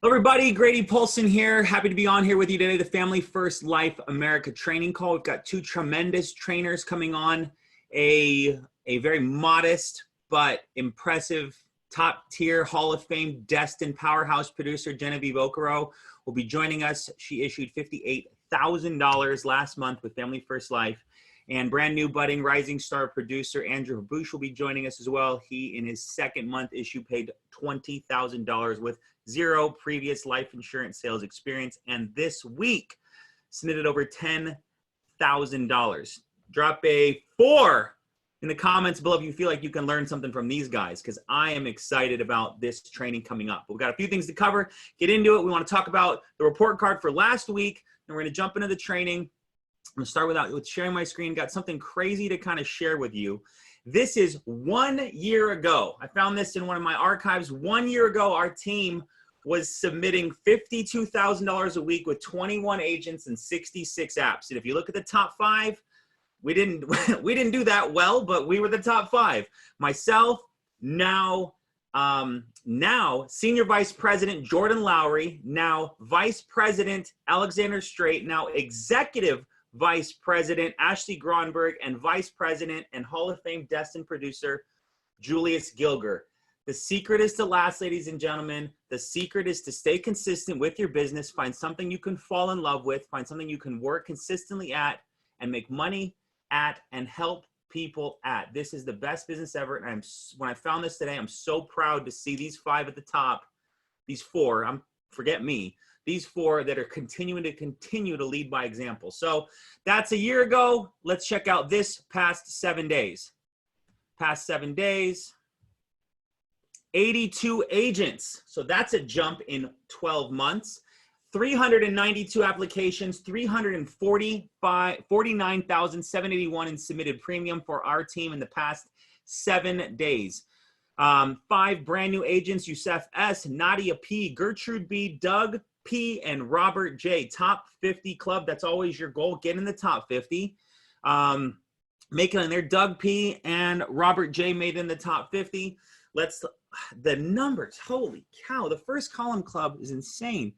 Hello everybody, Grady Polcyn here. Happy to be on here with you today, the Family First Life America training call. We've got two tremendous trainers coming on, a very modest but impressive top tier Hall of Fame destined powerhouse producer Genevieve Okoro will be joining us. She issued $58,000 last month with Family First Life. And brand new budding rising star producer Andrew Haboush will be joining us as well. He, in his second month issue, paid $20,000 with zero previous life insurance sales experience. And this week, submitted over $10,000. Drop a 4 in the comments below if you feel like you can learn something from these guys, because I am excited about this training coming up. But we've got a few things to cover. Get into it. We want to talk about the report card for last week, and we're going to jump into the training. I'm gonna start with sharing my screen. Got something crazy to kind of share with you. This is 1 year ago. I found this in one of my archives. 1 year ago, our team was submitting $52,000 a week with 21 agents and 66 apps. And if you look at the top 5, we didn't do that well, but we were the top 5. Myself, now Senior Vice President Jordan Lowry, now Vice President Alexander Strait, now Executive Vice President Ashley Gronberg, and Vice President and Hall of Fame destined producer Julius Gilger. The secret is to last, ladies and gentlemen. The secret is to stay consistent with your business. Find something you can fall in love with. Find something you can work consistently at and make money at and help people at. This is the best business ever. And when I found this today, I'm so proud to see these 5 at the top. These 4, forget me. These 4 that are continuing to lead by example. So that's a year ago. Let's check out this past 7 days. Past 7 days, 82 agents. So that's a jump in 12 months. 392 applications, 349,781 in submitted premium for our team in the past 7 days. 5 brand new agents: Yusef S., Nadia P., Gertrude B., Doug P., and Robert J. Top 50 club. That's always your goal. Get in the top 50. Make it in there. Doug P. and Robert J. made in the top 50. The numbers, holy cow. The first column club is insane.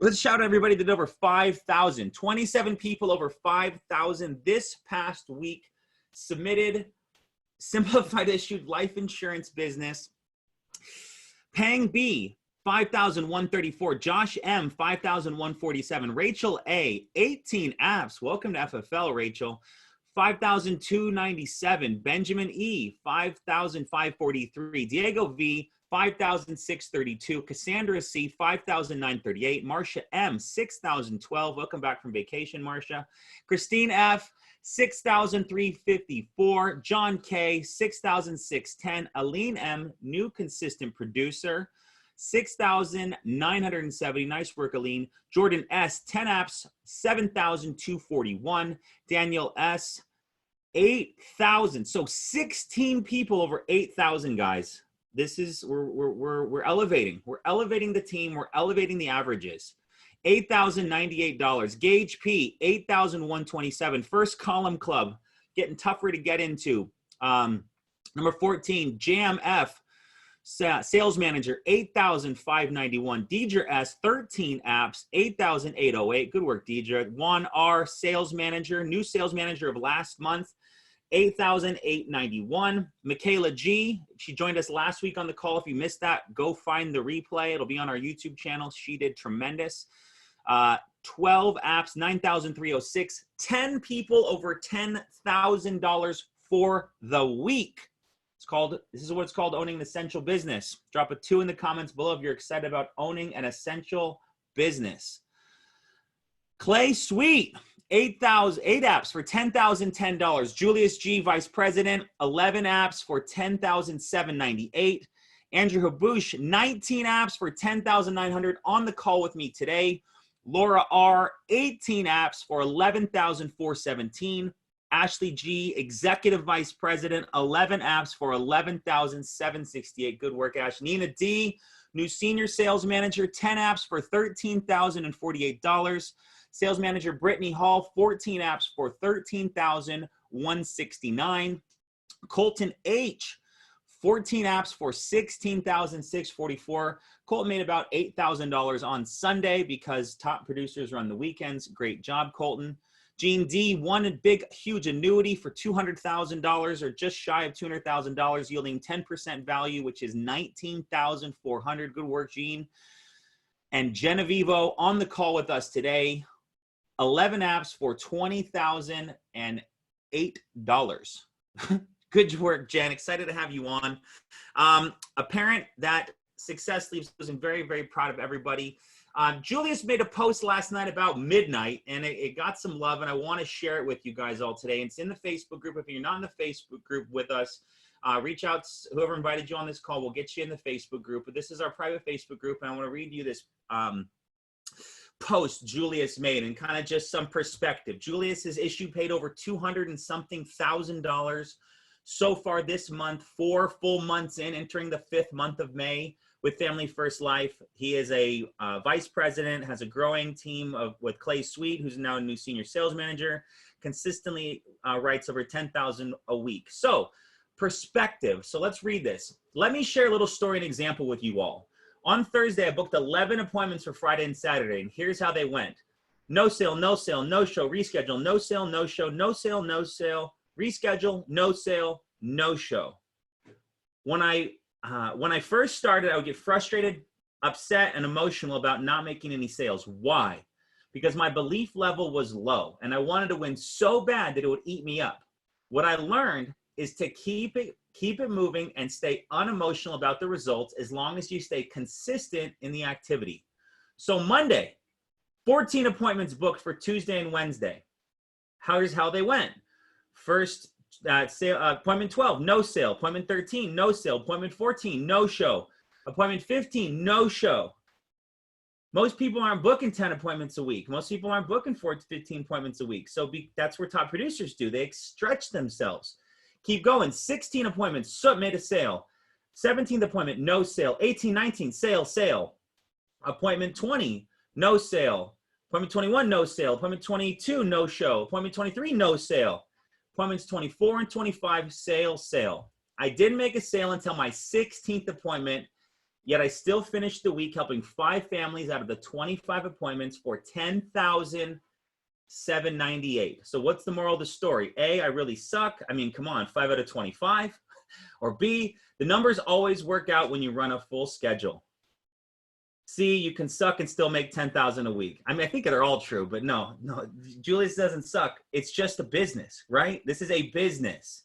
Let's shout out everybody that did over 5,000. 27 people over 5,000 this past week submitted simplified issued life insurance business. Pang B, 5,134. Josh M, 5,147. Rachel A, 18 apps. Welcome to FFL, Rachel. 5,297. Benjamin E, 5,543. Diego V, 5,632. Cassandra C, 5,938. Marcia M, 6,012. Welcome back from vacation, Marcia. Christine F, 6,354. John K, 6,610. Aline M, new consistent producer, 6,970. Nice work, Aline. Jordan S, 10 apps, 7,241. Daniel S, 8,000. So 16 people over 8,000, guys. This is, we're elevating. We're elevating the team. We're elevating the averages. $8,098. Gage P, 8,127. First column club, getting tougher to get into. Number 14, Jam F, sales manager, 8,591. Deidre S, 13 apps, 8,808. Good work, Deidre. Juan R, sales manager, new sales manager of last month, 8,891. Michaela G, she joined us last week on the call. If you missed that, go find the replay. It'll be on our YouTube channel. She did tremendous. 12 apps, 9,306. 10 people over $10,000 for the week. This is what it's called, owning an essential business. Drop a 2 in the comments below if you're excited about owning an essential business. Clay Sweet, 8 apps for $10,010. Julius G, Vice President, 11 apps for $10,798. Andrew Haboush, 19 apps for $10,900 on the call with me today. Laura R, 18 apps for $11,417. Ashley G, Executive Vice President, 11 apps for $11,768. Good work, Ash. Nina D, new Senior Sales Manager, 10 apps for $13,048. Sales Manager Brittany Hall, 14 apps for $13,169. Colton H, 14 apps for $16,644. Colton made about $8,000 on Sunday because top producers run the weekends. Great job, Colton. Gene D won a big, huge annuity for $200,000 or just shy of $200,000, yielding 10% value, which is $19,400. Good work, Gene. And Genevieve on the call with us today, 11 apps for $20,008. Good work, Jen. Excited to have you on. A parent that success leaves us, and very, very proud of everybody. Julius made a post last night about midnight, and it got some love, and I want to share it with you guys all today. It's in the Facebook group. If you're not in the Facebook group with us, reach out. Whoever invited you on this call will get you in the Facebook group. But this is our private Facebook group, and I want to read you this post Julius made and kind of just some perspective. Julius has paid over $200 and something thousand so far this month, 4 full months in, entering the 5th month of May with Family First Life. He is a vice president, has a growing team with Clay Sweet, who's now a new senior sales manager, consistently writes over 10,000 a week. So perspective. So let's read this. Let me share a little story and example with you all. On Thursday, I booked 11 appointments for Friday and Saturday, and here's how they went. No sale, no sale, no show, reschedule, no sale, no show, no sale, no sale, reschedule, no sale, no show. When I first started, I would get frustrated, upset, and emotional about not making any sales. Why? Because my belief level was low, and I wanted to win so bad that it would eat me up. What I learned is to keep it moving and stay unemotional about the results as long as you stay consistent in the activity. So Monday, 14 appointments booked for Tuesday and Wednesday. Here's how they went. First, appointment 12, no sale. Appointment 13, no sale. Appointment 14, no show. Appointment 15, no show. Most people aren't booking 10 appointments a week. Most people aren't booking 4 to 15 appointments a week. So that's where top producers do. They stretch themselves. Keep going. 16 appointments, made a sale. 17th appointment, no sale. 18, 19, sale, sale. Appointment 20, no sale. Appointment 21, no sale. Appointment 22, no show. Appointment 23, no sale. Appointments 24 and 25, sale, sale. I didn't make a sale until my 16th appointment, yet I still finished the week helping 5 families out of the 25 appointments for $10,798. So what's the moral of the story? A, I really suck. I mean, come on, 5 out of 25. Or B, the numbers always work out when you run a full schedule. C, you can suck and still make 10,000 a week. I mean, I think they're all true, but no, Julius doesn't suck. It's just a business, right? This is a business.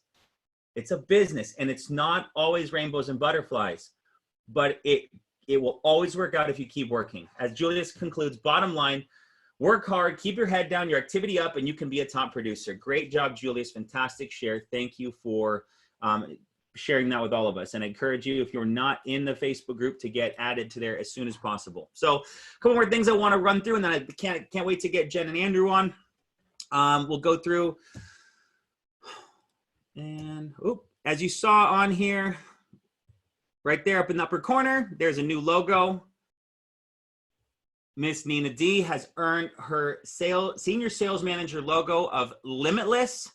It's a business, and it's not always rainbows and butterflies, but it will always work out if you keep working. As Julius concludes, bottom line, work hard, keep your head down, your activity up, and you can be a top producer. Great job, Julius. Fantastic share. Thank you for sharing that with all of us. And I encourage you, if you're not in the Facebook group, to get added to there as soon as possible. So a couple more things I want to run through, and then I can't wait to get Jen and Andrew on. We'll go through. And as you saw on here, right there up in the upper corner, there's a new logo. Miss Nina D has earned her senior sales manager logo of Limitless.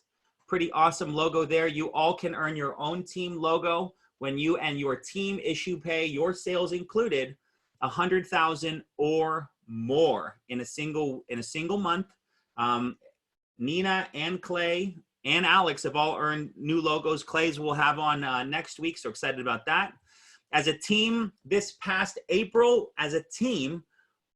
Pretty awesome logo there. You all can earn your own team logo when you and your team issue pay, your sales included, $100,000 or more in a single month. Nina and Clay and Alex have all earned new logos. Clay's we'll have on next week, so excited about that. As a team, this past April, as a team,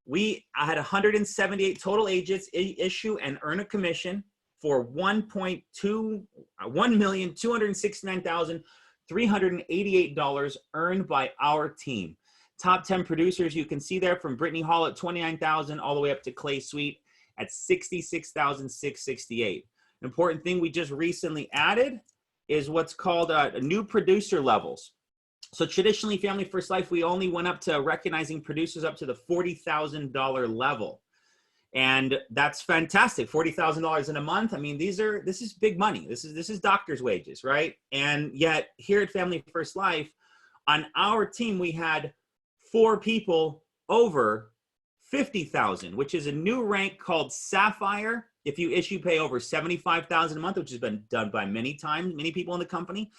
I had 178 total agents issue and earn a commission for $1,269,388 earned by our team. Top 10 producers you can see there, from Brittany Hall at $29,000 all the way up to Clay Sweet at $66,668. An important thing we just recently added is what's called new producer levels. So traditionally, Family First Life, we only went up to recognizing producers up to the $40,000 level. And that's fantastic. $40,000 in a month. I mean, this is big money. This is doctor's wages, right? And yet here at Family First Life, on our team, we had 4 people over 50,000, which is a new rank called Sapphire. If you issue pay over 75,000 a month, which has been done by many people in the company.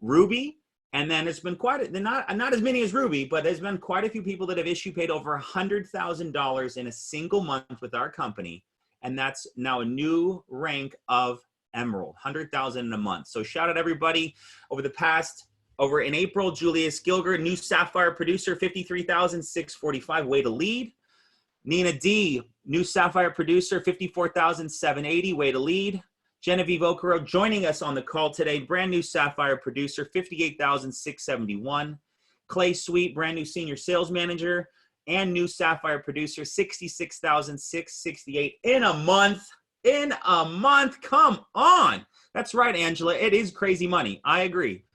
Ruby, And then it's been not as many as Ruby, but there's been quite a few people that have issue paid over $100,000 in a single month with our company. And that's now a new rank of Emerald, 100,000 in a month. So shout out everybody over in April, Julius Gilger, new Sapphire producer, 53,645, way to lead. Nina D, new Sapphire producer, 54,780, way to lead. Genevieve Okoro joining us on the call today, brand new Sapphire producer, 58,671. Clay Sweet, brand new senior sales manager and new Sapphire producer, 66,668 in a month. In a month, come on. That's right, Angela. It is crazy money. I agree.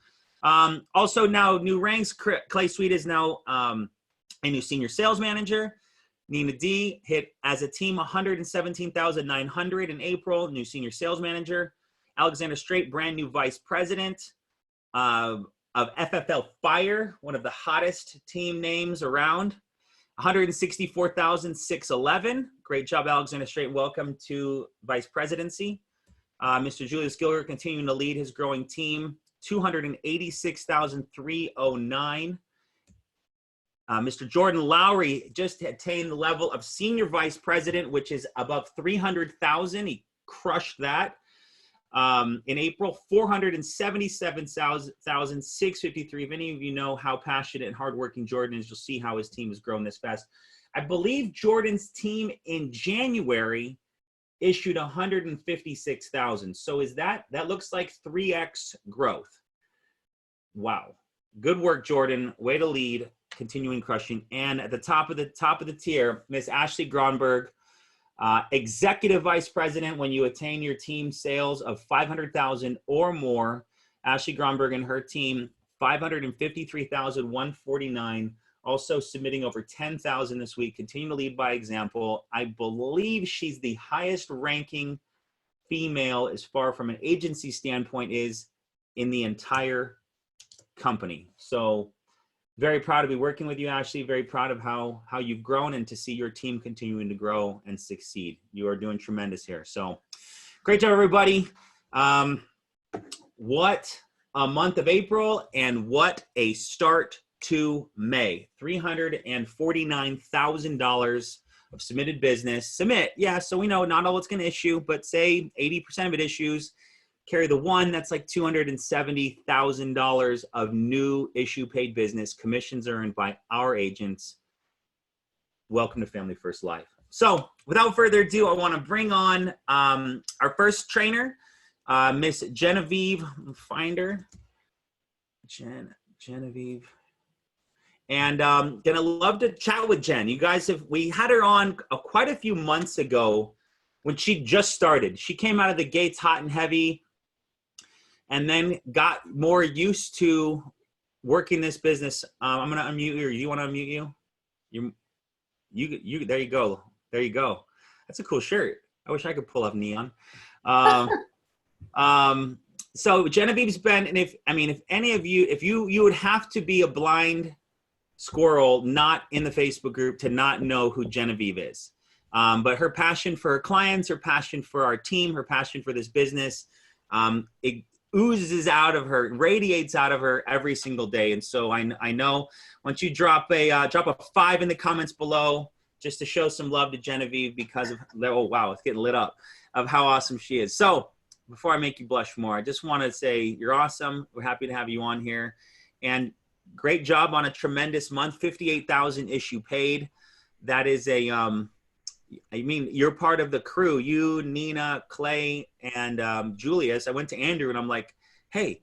Also now new ranks. Clay Sweet is now a new senior sales manager. Nina D hit as a team 117,900 in April, new senior sales manager. Alexander Straight, brand new vice president of FFL Fire, one of the hottest team names around. 164,611. Great job, Alexander Straight. Welcome to vice presidency. Mr. Julius Gilger continuing to lead his growing team. 286,309. Mr. Jordan Lowry just attained the level of senior vice president, which is above 300,000. He crushed that. In April, 477,653. If any of you know how passionate and hardworking Jordan is, you'll see how his team has grown this fast. I believe Jordan's team in January issued 156,000. So that looks like 3x growth. Wow. Good work, Jordan. Way to lead, continuing crushing. And at the top of the tier, Miss Ashley Gronberg, executive vice president. When you attain your team sales of 500,000 or more, Ashley Gronberg and her team, 553,149. Also submitting over 10,000 this week. Continue to lead by example. I believe she's the highest ranking female as far from an agency standpoint is in the entire company. So very proud to be working with you, Ashley. Very proud of how you've grown and to see your team continuing to grow and succeed. You are doing tremendous here. So great job, everybody. What a month of April and what a start to May. $349,000 of submitted business. Submit, yeah, so we know not all it's going to issue, but say 80% of it issues. Carry the one, that's like $270,000 of new issue paid business. Commissions earned by our agents. Welcome to Family First Life. So without further ado, I want to bring on our first trainer, Miss Genevieve. Find her. Genevieve. And gonna love to chat with Jen. You guys we had her on quite a few months ago when she just started. She came out of the gates hot and heavy, and then got more used to working this business. I'm gonna unmute you. You want to unmute you? You. There you go. There you go. That's a cool shirt. I wish I could pull up neon. So Genevieve's been, and if any of you, you would have to be a blind squirrel not in the Facebook group to not know who Genevieve is. But her passion for her clients, her passion for our team, her passion for this business, it oozes out of her, radiates out of her every single day. And so I know once you drop a 5 in the comments below, just to show some love to Genevieve because of, oh wow, it's getting lit up, of how awesome she is. So before I make you blush more, I just want to say you're awesome. We're happy to have you on here, and great job on a tremendous month. 58,000 issue paid. That is you're part of the crew. You, Nina, Clay, and Julius. I went to Andrew and I'm like, hey,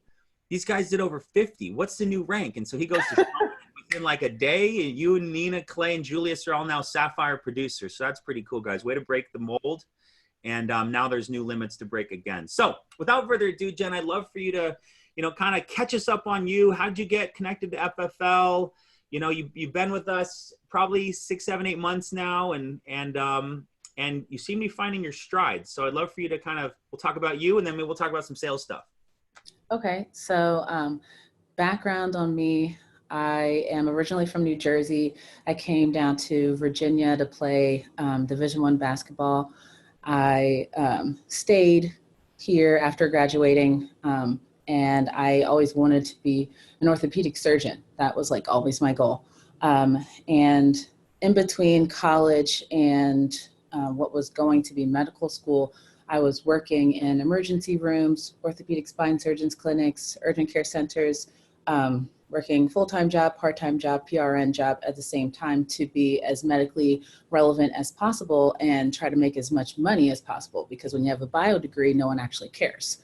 these guys did over 50. What's the new rank? And so he goes to within like a day. You, Nina, Clay, and Julius are all now Sapphire producers. So that's pretty cool, guys. Way to break the mold. And now there's new limits to break again. So without further ado, Jen, I'd love for you to, kind of catch us up on you. How'd you get connected to FFL? You've been with us probably 6, 7, 8 months now, and you seem to be finding your stride. So I'd love for you to we'll talk about you, and then maybe we'll talk about some sales stuff. Okay. So background on me, I am originally from New Jersey. I came down to Virginia to play Division I basketball. I stayed here after graduating And I always wanted to be an orthopedic surgeon. That was like always my goal. And in between college and what was going to be medical school, I was working in emergency rooms, orthopedic spine surgeons clinics, urgent care centers, working full-time job, part-time job, PRN job at the same time to be as medically relevant as possible and try to make as much money as possible, because when you have a bio degree, no one actually cares.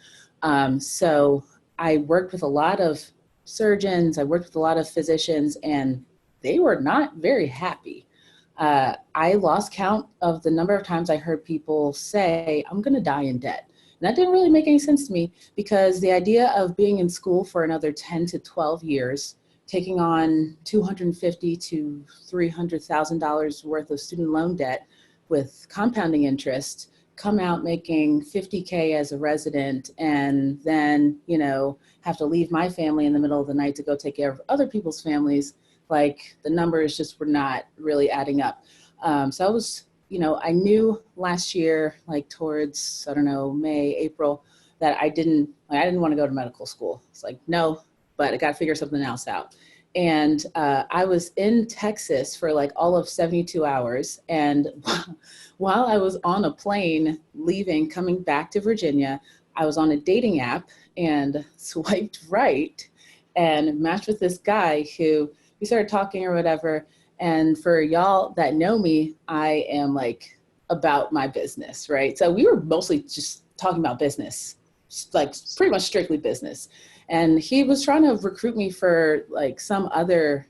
So I worked with a lot of surgeons, I worked with a lot of physicians, and they were not very happy. I lost count of the number of times I heard people say, I'm going to die in debt. And that didn't really make any sense to me, because the idea of being in school for another 10 to 12 years, taking on $250,000 to $300,000 worth of student loan debt with compounding interest, come out making $50K as a resident, and then, you know, have to leave my family in the middle of the night to go take care of other people's families. Like, the numbers just were not really adding up. So I was, you know, I knew last year, like towards, I don't know, May, April, that I didn't want to go to medical school. It's like, no, but I got to figure something else out. And I was in Texas for like all of 72 hours. And while I was on a plane leaving, coming back to Virginia, I was on a dating app and swiped right and matched with this guy who we started talking or whatever. And for y'all that know me, I am like about my business, right? So we were mostly just talking about business, like pretty much strictly business. And he was trying to recruit me for like some other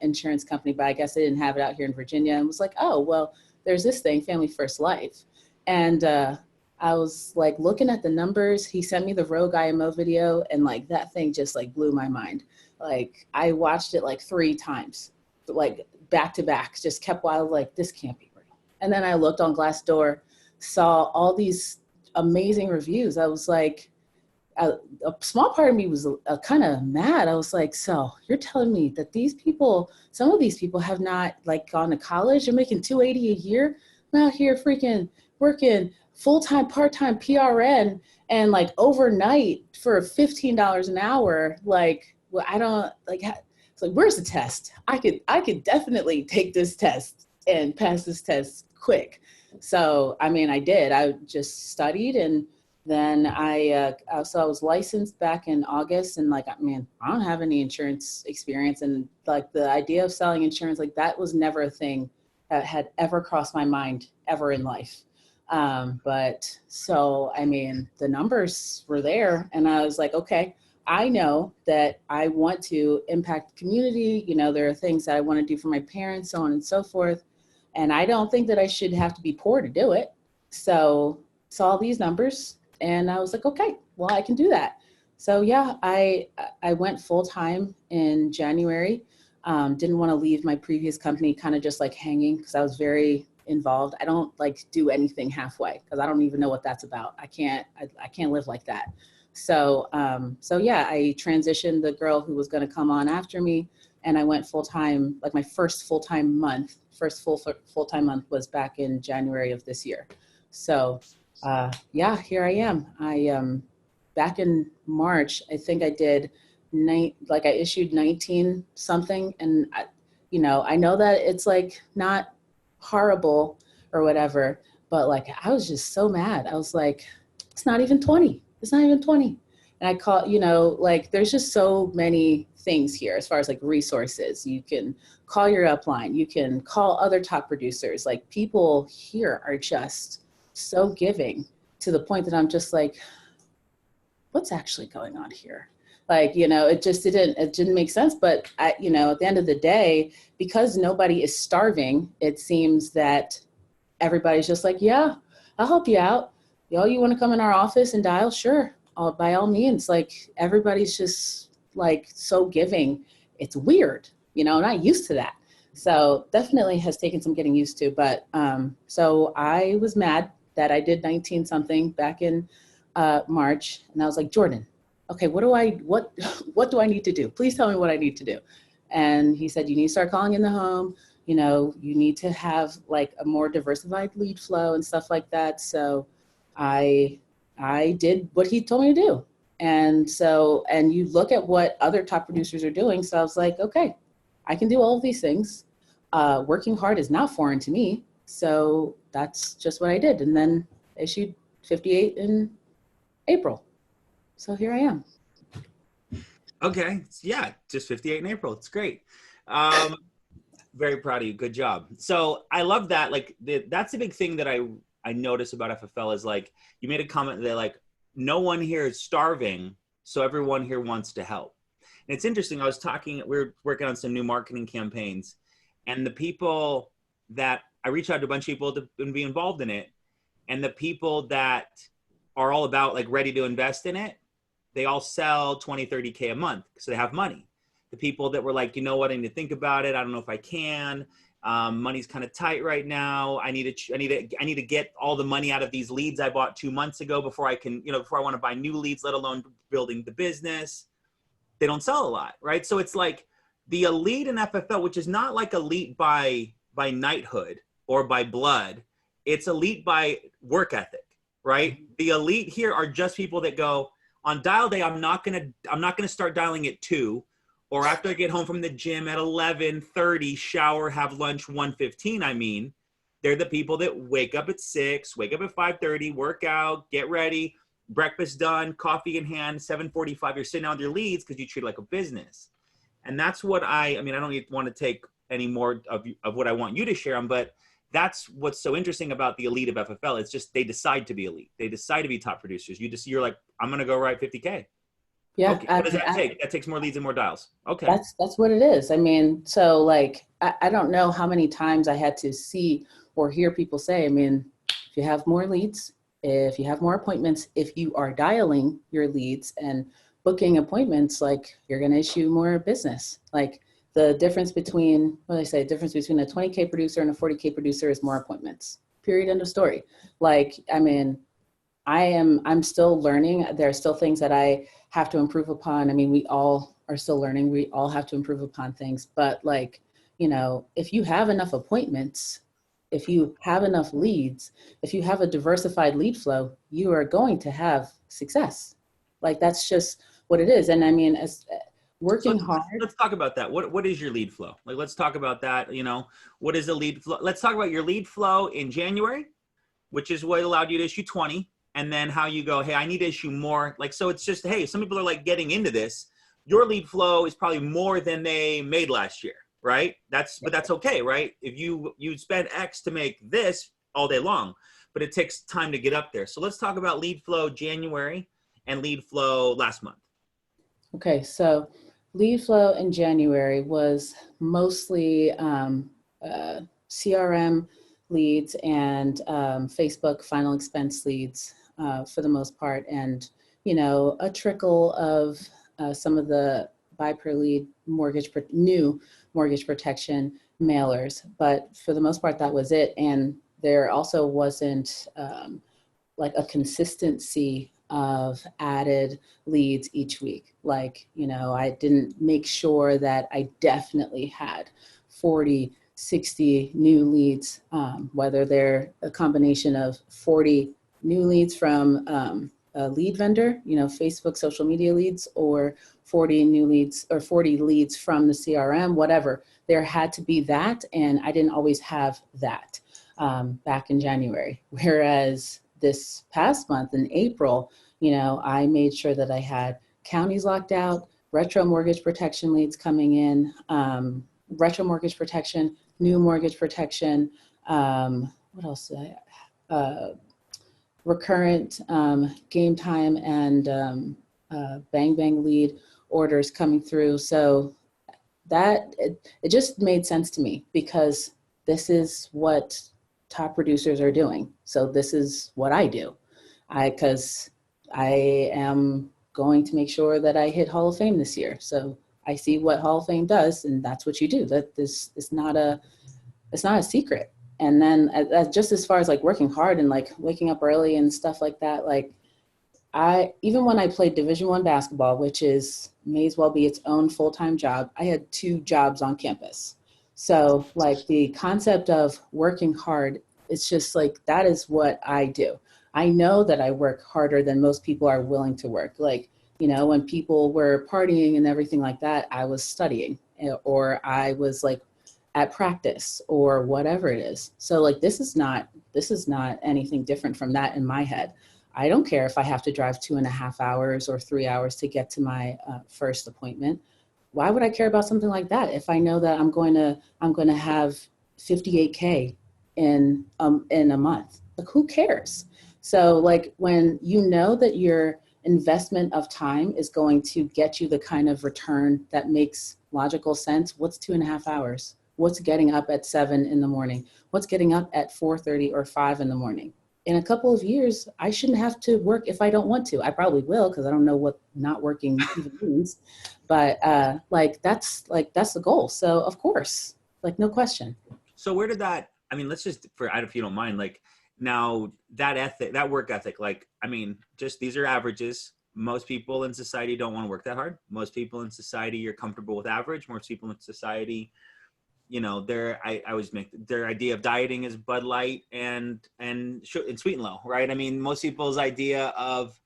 insurance company, but I guess they didn't have it out here in Virginia, and was like, oh, well, there's this thing, Family First Life. And I was like looking at the numbers. He sent me the Rogue IMO video, and like that thing just like blew my mind. Like, I watched it like 3 times, like back to back, just kept wild, like, this can't be real. And then I looked on Glassdoor, saw all these amazing reviews. I was like, a small part of me was kind of mad. I was like, so you're telling me that these people, some of these people have not like gone to college, they're making $280 a year. I'm out here freaking working full-time, part-time PRN and like overnight for $15 an hour. Like, well, I don't like, it's like, where's the test? I could definitely take this test and pass this test quick. So, I mean, I did. I just studied, and then I was licensed back in August, and like, man, I don't have any insurance experience. And like the idea of selling insurance, like that was never a thing that had ever crossed my mind ever in life. But so, I mean, the numbers were there, and I was like, okay, I know that I want to impact the community. You know, there are things that I want to do for my parents, so on and so forth. And I don't think that I should have to be poor to do it. So saw these numbers, and I was like, okay, well, I can do that. So yeah, I went full time in January. Didn't want to leave my previous company kind of just like hanging, because I was very involved. I don't like do anything halfway, because I don't even know what that's about. I can't live like that. So yeah, I transitioned the girl who was going to come on after me, and I went full time. Like my first full-time month was back in January of this year. So yeah, here I am. Back in March, I think I did I issued 19 something, and I know that it's like not horrible or whatever, but like I was just so mad. I was like, it's not even 20. It's not even 20. And I call, like there's just so many things here as far as like resources. You can call your upline, you can call other top producers. Like people here are just so giving, to the point that I'm just like, what's actually going on here? Like, it didn't make sense. But at the end of the day, because nobody is starving, it seems that everybody's just like, yeah, I'll help you out. You want to come in our office and dial? Sure. By all means. Like everybody's just like so giving. It's weird, not used to that. So definitely has taken some getting used to. But so I was mad that I did 19 something back in March. And I was like, Jordan, okay, what do I need to do? Please tell me what I need to do. And he said, you need to start calling in the home. You need to have like a more diversified lead flow and stuff like that. So I did what he told me to do. And so, and you look at what other top producers are doing. So I was like, okay, I can do all of these things. Working hard is not foreign to me. So that's just what I did. And then issued 58 in April. So here I am. Okay. Yeah, just 58 in April. It's great. Very proud of you. Good job. So I love that. Like that's the big thing that I notice about FFL is like, you made a comment that like, no one here is starving, so everyone here wants to help. And it's interesting. We were working on some new marketing campaigns, and the people that I reached out to a bunch of people to be involved in it, and the people that are all about like ready to invest in it, they all sell 20, 30K a month, so they have money. The people that were like, you know what, I need to think about it. I don't know if I can. Money's kind of tight right now. I need to get all the money out of these leads I bought 2 months ago before I want to buy new leads, let alone building the business. They don't sell a lot, right? So it's like the elite in FFL, which is not like elite by knighthood or by blood. It's elite by work ethic, right? The elite here are just people that go on dial day. I'm not gonna start dialing at 2. Or after I get home from the gym at 11:30, shower, have lunch 1:15. I mean, they're the people that wake up at 6, wake up at 5:30, work out, get ready, breakfast done, coffee in hand, 7:45. You're sitting down with your leads because you treat it like a business. And that's what I don't want to take any more of what I want you to share on, but that's what's so interesting about the elite of FFL. It's just they decide to be elite. They decide to be top producers. You're like, I'm going to go write 50K. Yeah. Okay. What does that take? That takes more leads and more dials. Okay. That's what it is. I mean, so like, I don't know how many times I had to see or hear people say, I mean, if you have more leads, if you have more appointments, if you are dialing your leads and booking appointments, like you're going to issue more business. Like the difference between, a 20K producer and a 40K producer is more appointments, period, end of story. Like, I mean, I'm still learning. There are still things that I have to improve upon. I mean, we all are still learning. We all have to improve upon things. But like, if you have enough appointments, if you have enough leads, if you have a diversified lead flow, you are going to have success. Like, that's just what it is. And I mean, as working hard. Let's talk about that. What is your lead flow? Like, let's talk about that. What is the lead flow? Let's talk about your lead flow in January, which is what allowed you to issue 20. And then how you go, hey, I need to issue more. Like, so it's just, hey, some people are like getting into this. Your lead flow is probably more than they made last year, right? But that's okay, right? If you spend X to make this all day long, but it takes time to get up there. So let's talk about lead flow January and lead flow last month. Okay, so lead flow in January was mostly CRM leads and Facebook final expense leads. For the most part, and a trickle of some of the buy per lead new mortgage protection mailers, but for the most part that was it. And there also wasn't like a consistency of added leads each week. Like, I didn't make sure that I definitely had 40, 60 new leads, whether they're a combination of 40 new leads from a lead vendor, Facebook social media leads, or 40 new leads or 40 leads from the CRM, whatever. There had to be that. And I didn't always have that back in January. Whereas this past month in April, I made sure that I had counties locked out, retro mortgage protection leads coming in, retro mortgage protection, new mortgage protection. What else did I recurrent game time and bang bang lead orders coming through. So that it just made sense to me because this is what top producers are doing. So this is what I do. Because I am going to make sure that I hit Hall of Fame this year. So I see what Hall of Fame does, and that's what you do. That this is not a secret. And then just as far as like working hard and like waking up early and stuff like that, like even when I played Division I basketball, which may as well be its own full-time job, I had 2 jobs on campus. So like the concept of working hard, it's just like, that is what I do. I know that I work harder than most people are willing to work. Like You know, when people were partying and everything like that, I was studying, or I was like at practice or whatever it is. So like, this is not anything different from that in my head. I don't care if I have to drive 2.5 hours or 3 hours to get to my first appointment. Why would I care about something like that if I know that I'm going to have 58K in a month? Like, who cares? So like, when you know that your investment of time is going to get you the kind of return that makes logical sense, what's 2.5 hours? What's getting up at 7 in the morning? What's getting up at 4:30 or 5 in the morning? In a couple of years, I shouldn't have to work if I don't want to. I probably will, because I don't know what not working even means. But that's the goal. So of course, like, no question. So where did that, I mean, let's just, if you don't mind, like, now that ethic, that work ethic, like, I mean, just, these are averages. Most people in society don't want to work that hard. Most people in society are comfortable with average. Most people in society, you know, I always make their idea of dieting is Bud Light and Sweet and Low, right? I mean, most people's idea of,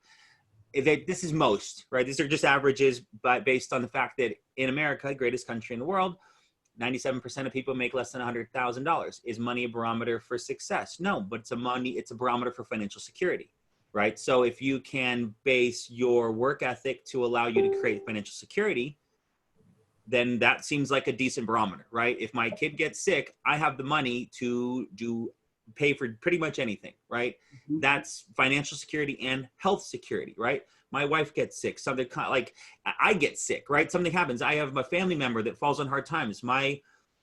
this is most, right? These are just averages, but based on the fact that in America, greatest country in the world, 97% of people make less than $100,000. Is money a barometer for success? No, but it's a barometer for financial security, right? So if you can base your work ethic to allow you to create financial security, then that seems like a decent barometer, right? If my kid gets sick, I have the money to pay for pretty much anything, right? Mm-hmm. That's financial security and health security, right? My wife gets sick, something like I get sick, right? Something happens. I have a family member that falls on hard times. My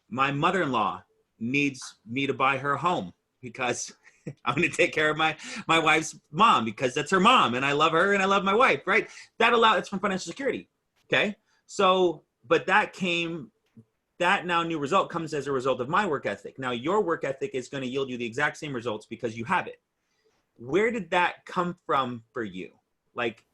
mother-in-law needs me to buy her a home because I'm going to take care of my wife's mom because that's her mom and I love her and I love my wife, right? That's from financial security. Okay. So, but that now new result comes as a result of my work ethic. Now your work ethic is going to yield you the exact same results because you have it. Where did that come from for you? Like,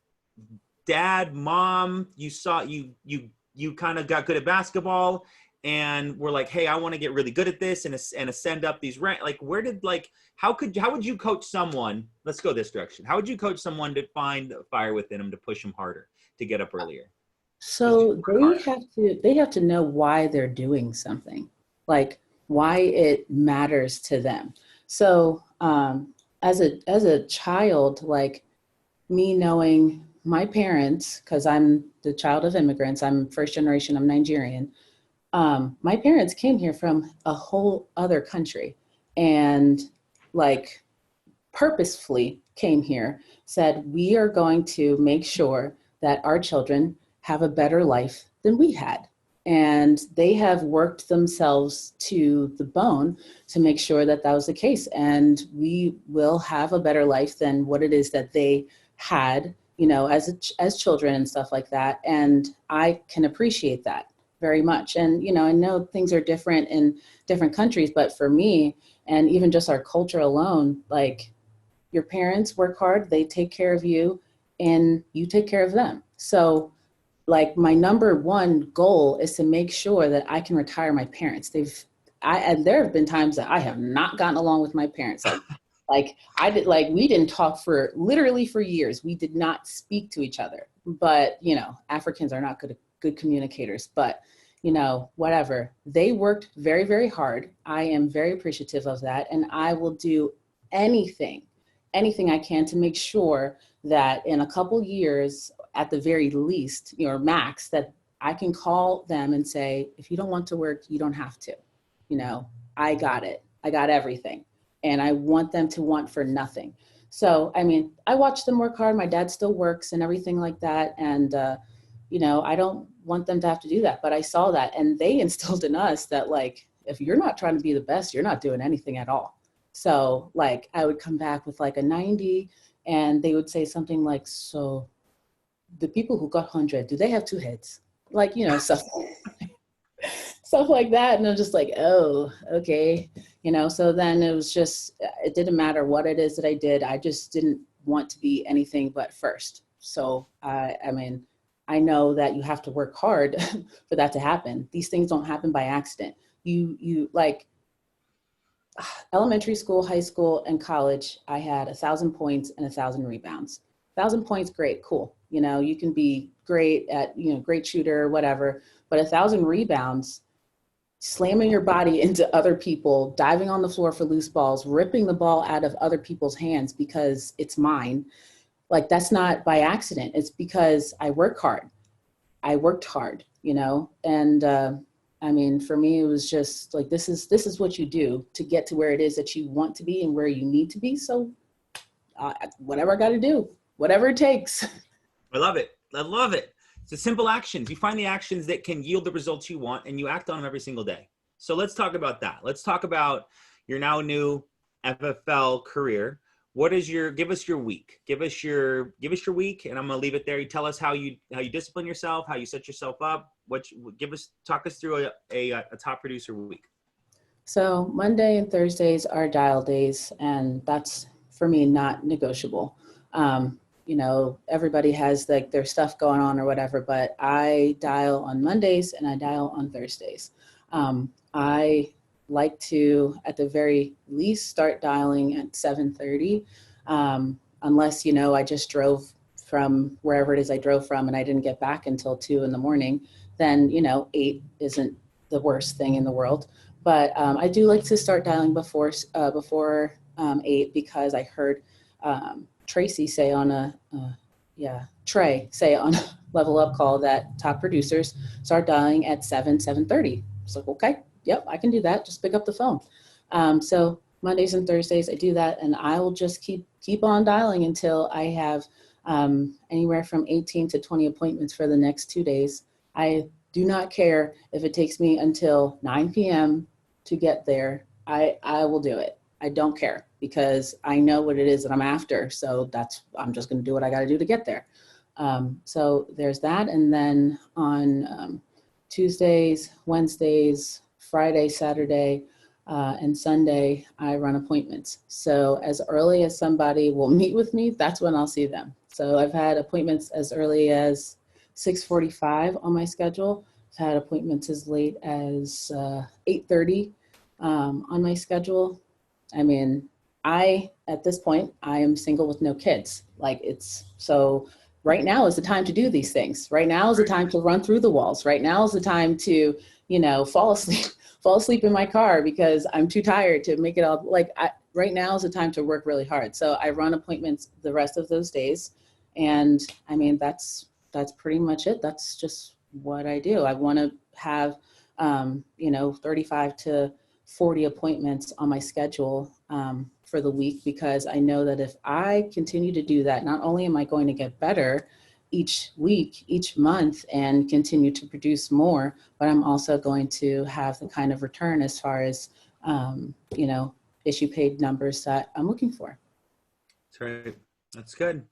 dad, mom, you saw, you kind of got good at basketball and were like, hey, I want to get really good at this and ascend up these ranks. Like, where did, like, how would you coach someone? Let's go this direction. How would you coach someone to find a fire within them, to push them harder, to get up earlier? So they have to know why they're doing something, like why it matters to them. So as a child, like, me knowing my parents, because I'm the child of immigrants, I'm first generation, I'm Nigerian. My parents came here from a whole other country and like purposefully came here, said, we are going to make sure that our children have a better life than we had. And they have worked themselves to the bone to make sure that that was the case. And we will have a better life than what it is that they had, you know, as children and stuff like that. And I can appreciate that very much. And, you know, I know things are different in different countries, but for me, and even just our culture alone, like, your parents work hard, they take care of you, and you take care of them. So like, my number one goal is to make sure that I can retire my parents. And there have been times that I have not gotten along with my parents. We didn't talk for years. We did not speak to each other. But, you know, Africans are not good communicators, but, you know, whatever. They worked very, very hard. I am very appreciative of that. And I will do anything I can to make sure that in a couple years, at the very least, or max, that I can call them and say, if you don't want to work, you don't have to. You know, I got it. I got everything. And I want them to want for nothing. So, I mean, I watch them work hard. My dad still works and everything like that. And, you know, I don't want them to have to do that. But I saw that, and they instilled in us that, like, if you're not trying to be the best, you're not doing anything at all. So, like, I would come back with like a 90, and they would say something like, so the people who got 100, do they have two heads? Like, you know, stuff like that. And I'm just like, oh, okay. You know, so then it didn't matter what it is that I did. I just didn't want to be anything but first. So, I mean, I know that you have to work hard for that to happen. These things don't happen by accident. You like, elementary school, high school, and college, I had 1,000 points and 1,000 rebounds. 1,000 points, great, cool. You know, you can be great at, you know, great shooter or whatever, but 1,000 rebounds, slamming your body into other people, diving on the floor for loose balls, ripping the ball out of other people's hands because it's mine. Like, that's not by accident. It's because I work hard. I worked hard, you know, and I mean, for me, it was just like, this is what you do to get to where it is that you want to be and where you need to be. So whatever I got to do, whatever it takes. I love it. I love it. It's the simple actions. You find the actions that can yield the results you want, and you act on them every single day. So let's talk about that. Let's talk about your now new FFL career. Give us your week. Give us your week, and I'm gonna leave it there. You tell us how you discipline yourself, how you set yourself up. Talk us through a top producer week. So Monday and Thursdays are dial days, and that's for me not negotiable. You know, everybody has like their stuff going on or whatever, but I dial on Mondays and I dial on Thursdays. I like to, at the very least, start dialing at 7:30, unless, you know, I just drove from wherever it is I drove from and I didn't get back until 2 in the morning, then, you know, 8 isn't the worst thing in the world. But I do like to start dialing before 8, because I heard Tracy say on Trey say on a Level Up call that top producers start dialing at 7:30. It's like, okay, yep, I can do that. Just pick up the phone. So Mondays and Thursdays, I do that, and I will just keep on dialing until I have anywhere from 18 to 20 appointments for the next 2 days. I do not care if it takes me until 9 p.m. to get there. I will do it. I don't care, because I know what it is that I'm after. So I'm just going to do what I got to do to get there. So there's that. And then on Tuesdays, Wednesdays, Friday, Saturday, and Sunday, I run appointments. So as early as somebody will meet with me, that's when I'll see them. So I've had appointments as early as 6:45 on my schedule. I've had appointments as late as 8:30 on my schedule. I mean, at this point, I am single with no kids. So right now is the time to do these things. Right now is the time to run through the walls. Right now is the time to, you know, fall asleep in my car because I'm too tired to make it all. Right now is the time to work really hard. So I run appointments the rest of those days. And I mean, that's pretty much it. That's just what I do. I want to have, 35 to 40 appointments on my schedule for the week, because I know that if I continue to do that, not only am I going to get better each week, each month, and continue to produce more, but I'm also going to have the kind of return as far as, issue paid numbers that I'm looking for. That's right. That's good.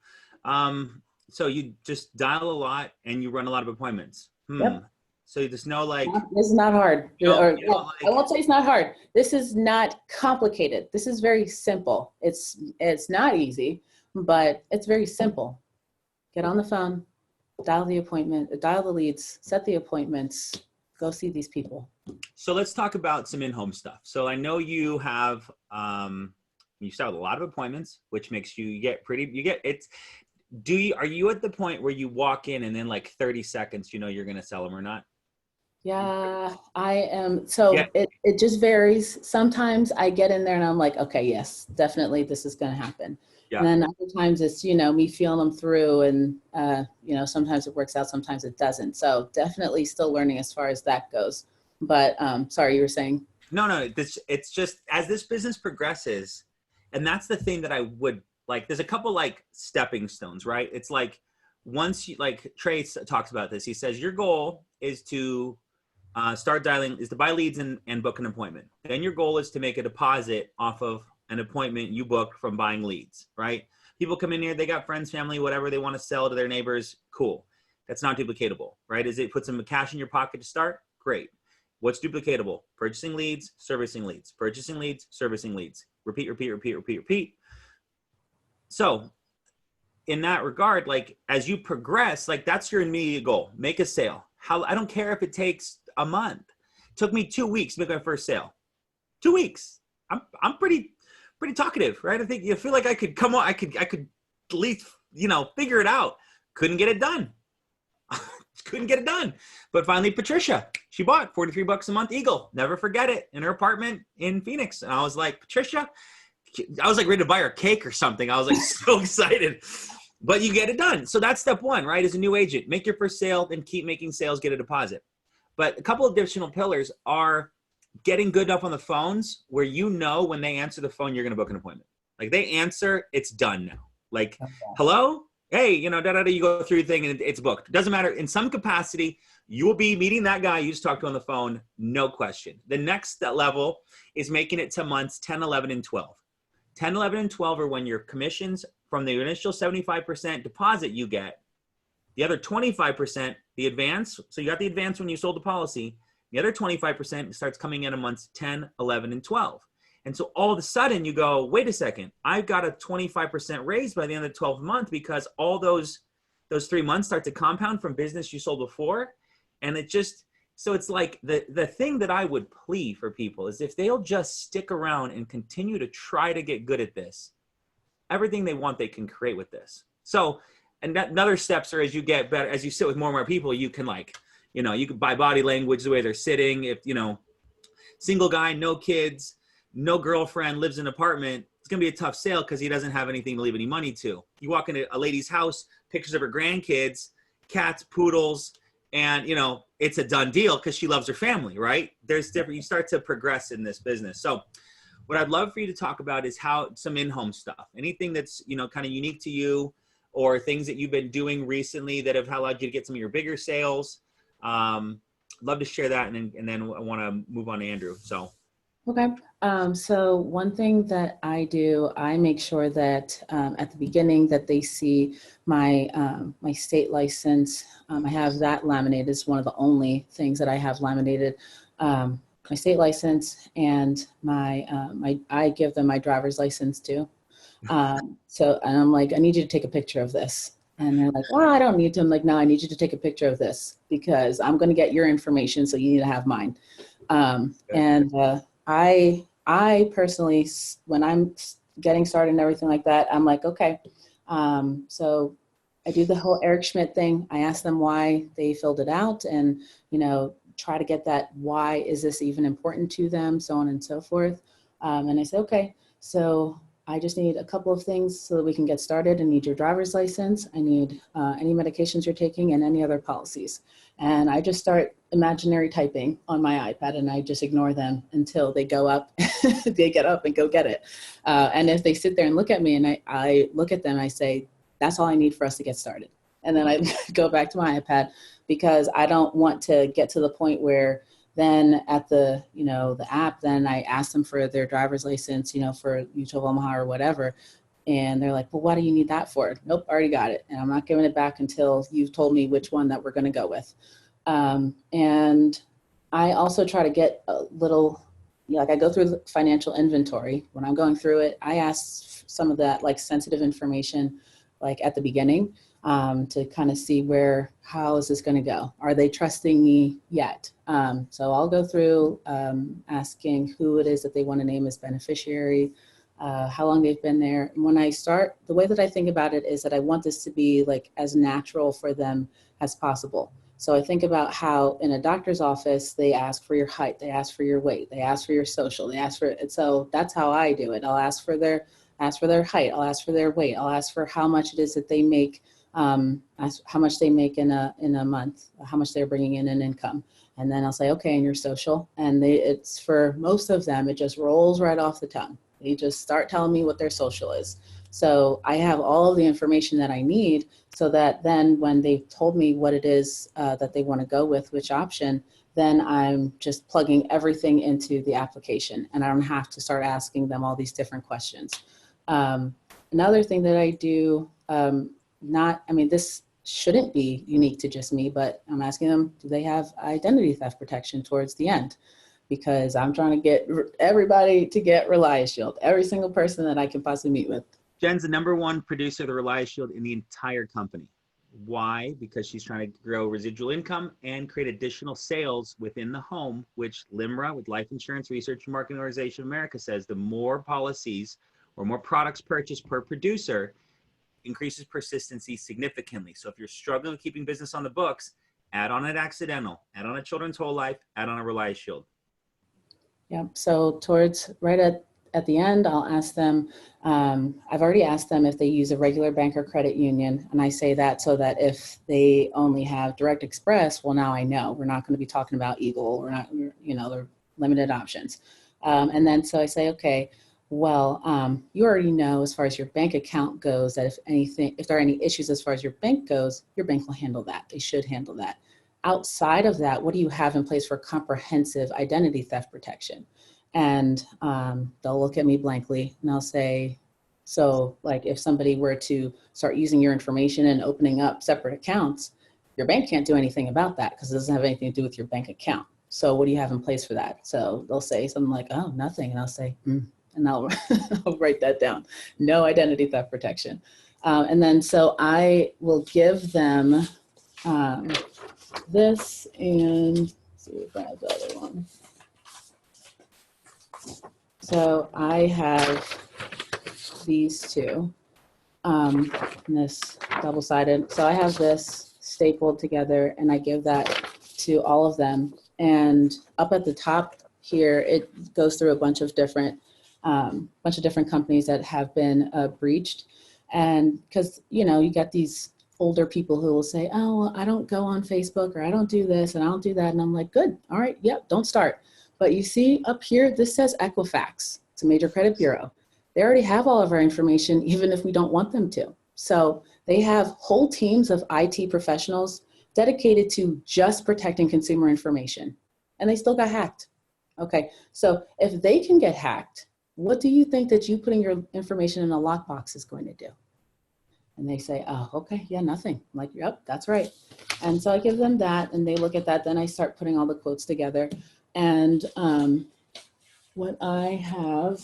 So you just dial a lot and you run a lot of appointments. Yep. So you just know, this is not hard. I won't say it's not hard. This is not complicated. This is very simple. It's not easy, but it's very simple. Get on the phone, dial the leads, set the appointments, go see these people. So let's talk about some in-home stuff. So I know you have, you start with a lot of appointments, which makes are you at the point where you walk in and then 30 seconds, you're going to sell them or not? Yeah, I am. So it just varies. Sometimes I get in there and I'm like, okay, yes, definitely this is going to happen. Yeah. And then other times it's, me feeling them through and, sometimes it works out, sometimes it doesn't. So definitely still learning as far as that goes. But sorry, you were saying? No, it's just as this business progresses, and that's the thing that I would there's a couple stepping stones, right? It's once you, Trey talks about this, he says your goal is to start dialing, is to buy leads and book an appointment. Then your goal is to make a deposit off of an appointment you booked from buying leads, right? People come in here, they got friends, family, whatever they want to sell to their neighbors. Cool. That's not duplicatable, right? Is it put some cash in your pocket to start? Great. What's duplicatable? Purchasing leads, servicing leads, purchasing leads, servicing leads. Repeat, repeat, repeat, repeat, repeat. So in that regard, as you progress, that's your immediate goal. Make a sale. I don't care if it takes a month. It took me 2 weeks to make my first sale. 2 weeks. I'm pretty talkative, right? I feel like I could come on. I could at least, figure it out. Couldn't get it done. Couldn't get it done. But finally, Patricia, she bought $43 a month Eagle. Never forget it, in her apartment in Phoenix. And I was like, Patricia, I was like ready to buy her cake or something. I was like so excited. But you get it done. So that's step one, right? As a new agent, make your first sale and keep making sales, get a deposit. But a couple of additional pillars are getting good enough on the phones where you know when they answer the phone, you're going to book an appointment. Like they answer, it's done now. Like, hello? Hey, you know, you go through your thing and it's booked. Doesn't matter. In some capacity, you will be meeting that guy you just talked to on the phone, no question. The next level is making it to months 10, 11, and 12. 10, 11, and 12 are when your commissions from the initial 75% deposit you get, the other 25%, the advance. So you got the advance when you sold the policy. The other 25% starts coming in months 10, 11, and 12. And so all of a sudden you go, wait a second, I've got a 25% raise by the end of the 12th month because all those 3 months start to compound from business you sold before. And it just, so it's like the thing that I would plea for people is if they'll just stick around and continue to try to get good at this, everything they want, they can create with this. So, and another steps are as you get better, as you sit with more and more people, you can like, you know, you can buy body language, the way they're sitting. If, you know, single guy, no kids, no girlfriend, lives in an apartment, it's going to be a tough sale because he doesn't have anything to leave any money to. You walk into a lady's house, pictures of her grandkids, cats, poodles, and, you know, it's a done deal because she loves her family, right? There's different, you start to progress in this business. So what I'd love for you to talk about is how some in-home stuff, anything that's, you know, kind of unique to you or things that you've been doing recently that have allowed you to get some of your bigger sales. Love to share that. And then I want to move on to Andrew. So. Okay. So one thing that I do, I make sure that at the beginning that they see my my state license. I have that laminated. It's one of the only things that I have laminated. My state license and my I give them my driver's license too. So, and I'm like, I need you to take a picture of this. And they're like, well, I don't need to. I'm like, no, I need you to take a picture of this because I'm going to get your information. So you need to have mine. I personally, when I'm getting started and everything like that, I'm like, okay. So I do the whole Eric Schmidt thing. I ask them why they filled it out and, you know, try to get that, why is this even important to them, so on and so forth. And I say, okay, so I just need a couple of things so that we can get started. I need your driver's license. I need any medications you're taking and any other policies. And I just start imaginary typing on my iPad and I just ignore them until they go up, they get up and go get it. And if they sit there and look at me and I look at them, I say, that's all I need for us to get started. And then I go back to my iPad because I don't want to get to the point where then at the, you know, the app, then I ask them for their driver's license, you know, for Mutual of Omaha or whatever. And they're like, well, what do you need that for? Nope, already got it. And I'm not giving it back until you've told me which one that we're going to go with. And I also try to get a little, you know, like I go through the financial inventory. When I'm going through it, I ask some of that like sensitive information, like at the beginning, to kind of see how is this going to go? Are they trusting me yet? So I'll go through asking who it is that they want to name as beneficiary, how long they've been there. And when I start, the way that I think about it is that I want this to be like as natural for them as possible. So I think about how in a doctor's office, they ask for your height, they ask for your weight, they ask for your social, they ask for it. So that's how I do it. I'll ask for their height, I'll ask for their weight, I'll ask for how much it is that they make, how much they make in a month, how much they're bringing in income. And then I'll say, okay, and your social. And it's for most of them, it just rolls right off the tongue. They just start telling me what their social is. So I have all of the information that I need so that then when they've told me what it is that they want to go with, which option, then I'm just plugging everything into the application and I don't have to start asking them all these different questions. Another thing that I do, this shouldn't be unique to just me, but I'm asking them, do they have identity theft protection towards the end? Because I'm trying to get everybody to get Reliance Shield, every single person that I can possibly meet with. Jen's the #1 producer of the Reliance Shield in the entire company. Why? Because she's trying to grow residual income and create additional sales within the home, which LIMRA, with Life Insurance Research and Marketing Organization of America, says the more policies or more products purchased per producer, increases persistency significantly. So if you're struggling with keeping business on the books, add on an accidental, add on a children's whole life, add on a Reliance Shield. Yeah. So towards right at the end, I'll ask them, I've already asked them if they use a regular bank or credit union. And I say that so that if they only have Direct Express, well, now I know we're not going to be talking about Eagle. We're not, you know, they're limited options. And then so I say, okay, well, you already know as far as your bank account goes that if there are any issues as far as your bank goes, your bank will handle that. They should handle that. Outside of that, what do you have in place for comprehensive identity theft protection? And they'll look at me blankly and I'll say, so like if somebody were to start using your information and opening up separate accounts, your bank can't do anything about that because it doesn't have anything to do with your bank account. So what do you have in place for that? So they'll say something like, oh, nothing. And I'll say, and I'll, I'll write that down. No identity theft protection. And then so I will give them this, and let's see if I have the other one. So I have these two, and this double-sided. So I have this stapled together and I give that to all of them. And up at the top here, it goes through a bunch of different companies that have been breached. And because, you know, you got these older people who will say, oh, well, I don't go on Facebook, or I don't do this and I don't do that. And I'm like, good. All right. Yep. Don't start. But you see up here, this says Equifax. It's a major credit bureau. They already have all of our information, even if we don't want them to. So they have whole teams of IT professionals dedicated to just protecting consumer information. And they still got hacked. Okay. So if they can get hacked, what do you think that you putting your information in a lockbox is going to do? And they say, oh, okay, yeah, nothing. I'm like, yep, that's right. And so I give them that and they look at that. Then I start putting all the quotes together. And what I have,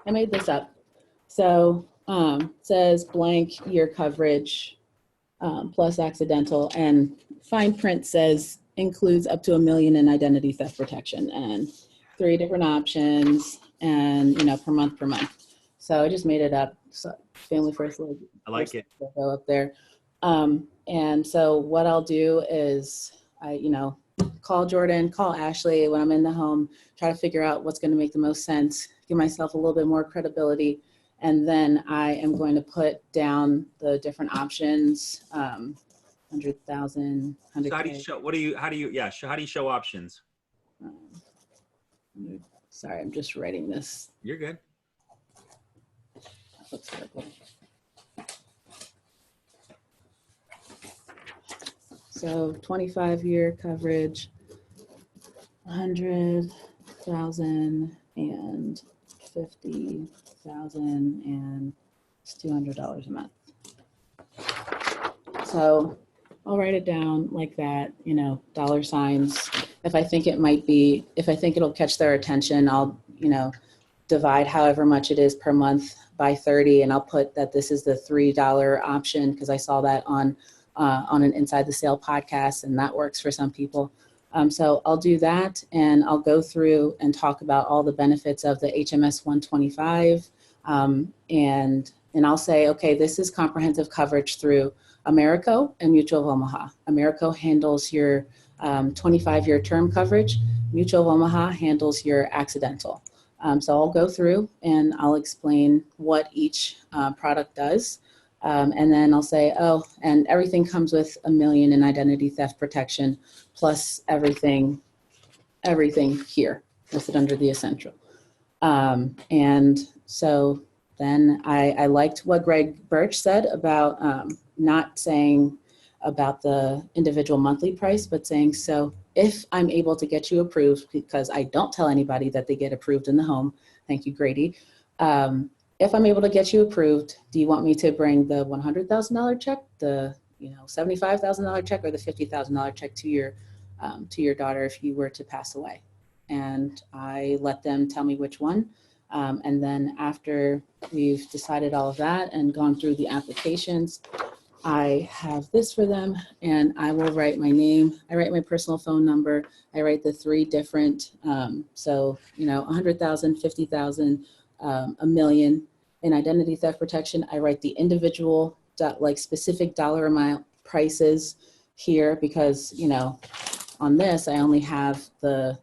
I made this up. So it says blank year coverage plus accidental, and fine print says includes up to $1 million in identity theft protection, and 3 different options, and you know, per month. So I just made it up. So family first. I like it. Go up there. And so what I'll do is call Jordan, call Ashley when I'm in the home, try to figure out what's going to make the most sense, give myself a little bit more credibility. And then I am going to put down the different options, 100,000, 100K. So how do you show, how do you show options? Sorry, I'm just writing this. You're good. Looks terrible. So 25-year coverage, 100,000 and 50,000, and it's $200 a month. So I'll write it down like that, you know, dollar signs. If I think it'll catch their attention, I'll, you know, divide however much it is per month by 30, and I'll put that this is the $3 option because I saw that on an Inside the Sale podcast, and that works for some people. So I'll do that, and I'll go through and talk about all the benefits of the HMS 125, and I'll say, okay, this is comprehensive coverage through Americo and Mutual of Omaha. Americo handles your 25-year term coverage. Mutual of Omaha handles your accidental. So I'll go through and I'll explain what each product does. And then I'll say, oh, and everything comes with $1 million in identity theft protection, plus everything here listed under the essential. And so then I liked what Greg Birch said about not saying about the individual monthly price, but saying, so if I'm able to get you approved, because I don't tell anybody that they get approved in the home, thank you, Grady. If I'm able to get you approved, do you want me to bring the $100,000 check, the $75,000 check, or the $50,000 check to your daughter if you were to pass away? And I let them tell me which one. And then after we've decided all of that and gone through the applications, I have this for them, and I will write my name. I write my personal phone number. I write the 3 different, so, you know, 100,000, 50,000, $1 million. in identity theft protection, I write the individual, like specific dollar amount prices here because, you know, on this, I only have the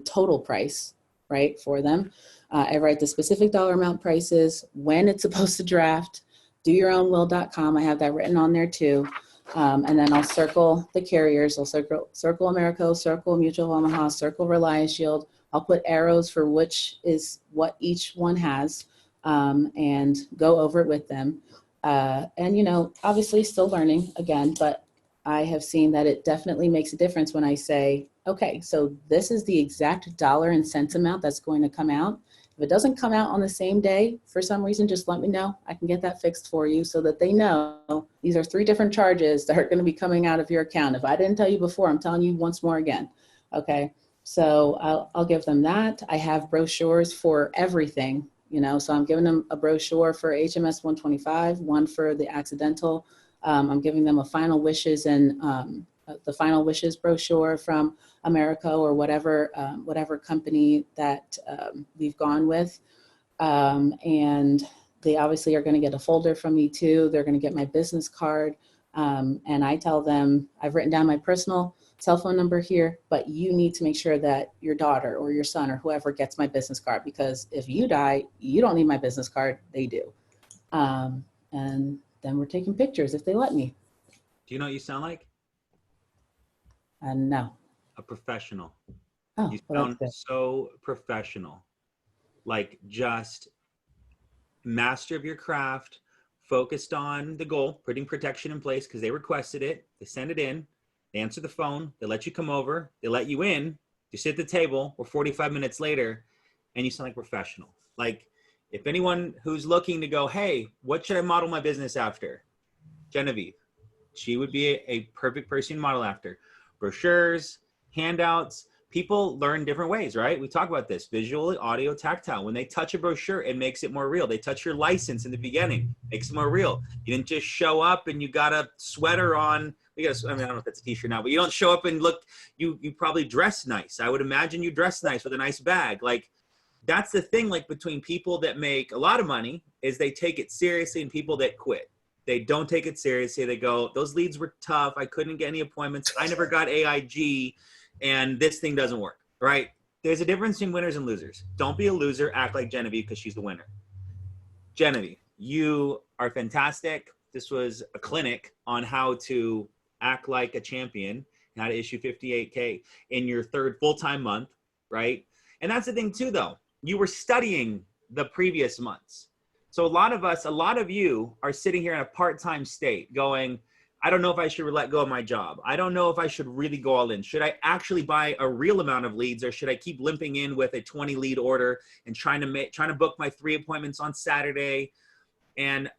total price, right, for them. I write the specific dollar amount prices, when it's supposed to draft, doyourownwill.com. I have that written on there too. And then I'll circle the carriers. I'll circle Americo, circle Mutual of Omaha, circle Reliance Shield. I'll put arrows for which is what each one has, and go over it with them. And, you know, obviously still learning again, but I have seen that it definitely makes a difference when I say, okay, so this is the exact dollar and cents amount that's going to come out. If it doesn't come out on the same day, for some reason, just let me know. I can get that fixed for you so that they know these are 3 different charges that are going to be coming out of your account. If I didn't tell you before, I'm telling you once more again. Okay, so I'll give them that. I have brochures for everything, you know, so I'm giving them a brochure for HMS 125, one for the accidental. I'm giving them a final wishes and the final wishes brochure from America or whatever company that we've gone with. And they obviously are going to get a folder from me too. They're going to get my business card. And I tell them, I've written down my personal cell phone number here, but you need to make sure that your daughter or your son or whoever gets my business card, because if you die, you don't need my business card, they do. And then we're taking pictures if they let me. Do you know what you sound like? No. A professional. Oh, You well, sound so professional. Like just master of your craft, focused on the goal, putting protection in place because they requested it. They send it in. They answer the phone. They let you come over. They let you in. You sit at the table. We're 45 minutes later, and you sound like professional. Like if anyone who's looking to go, hey, what should I model my business after? Genevieve. She would be a perfect person to model after. Brochures, handouts. People learn different ways, right? We talk about this, visual, audio, tactile. When they touch a brochure, it makes it more real. They touch your license in the beginning, makes it more real. You didn't just show up and you got a sweater on. I don't know if that's a t-shirt now, but you don't show up and look, you probably dress nice. I would imagine you dress nice with a nice bag. Like that's the thing, like between people that make a lot of money is they take it seriously and people that quit. They don't take it seriously. They go, those leads were tough. I couldn't get any appointments. I never got AIG. And this thing doesn't work, right? There's a difference between winners and losers. Don't be a loser. Act like Genevieve because she's the winner. Genevieve, you are fantastic. This was a clinic on how to act like a champion, how to issue 58K in your 3rd full-time month, right? And that's the thing too, though. You were studying the previous months. So a lot of you are sitting here in a part-time state going, I don't know if I should let go of my job. I don't know if I should really go all in. Should I actually buy a real amount of leads, or should I keep limping in with a 20 lead order and trying to book my 3 appointments on Saturday and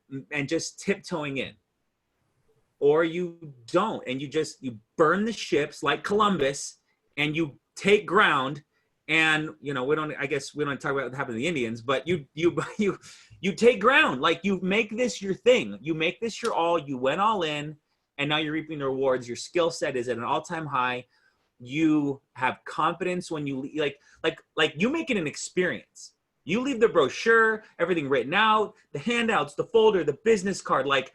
just tiptoeing in? Or you don't, and you burn the ships like Columbus and you take ground. And we don't talk about what happened to the Indians, but you take ground. Like you make this your thing. You make this your all. You went all in. And now you're reaping the rewards. Your skill set is at an all-time high. You have confidence when you like you make it an experience. You leave the brochure, everything written out, the handouts, the folder, the business card. Like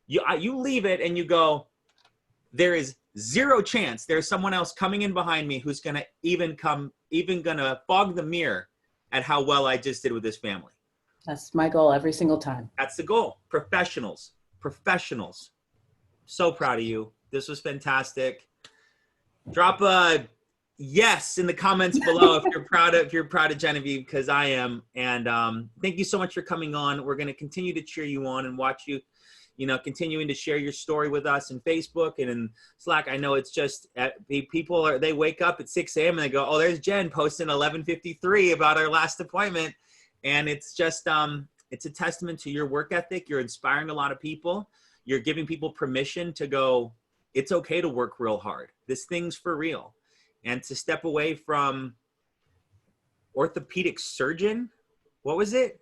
you leave it and you go, there is 0 chance there's someone else coming in behind me who's gonna even gonna fog the mirror at how well I just did with this family. That's my goal every single time. That's the goal. Professionals. So proud of you. This was fantastic. Drop a yes in the comments below if you're proud of Genevieve, because I am. And thank you so much for coming on. We're going to continue to cheer you on and watch you, continuing to share your story with us in Facebook and in Slack. I know it's just they wake up at 6 a.m. and they go, oh, there's Jen posting 11:53 about our last appointment. And it's just, it's a testament to your work ethic. You're inspiring a lot of people. You're giving people permission to go, it's okay to work real hard. This thing's for real. And to step away from orthopedic surgeon, what was it?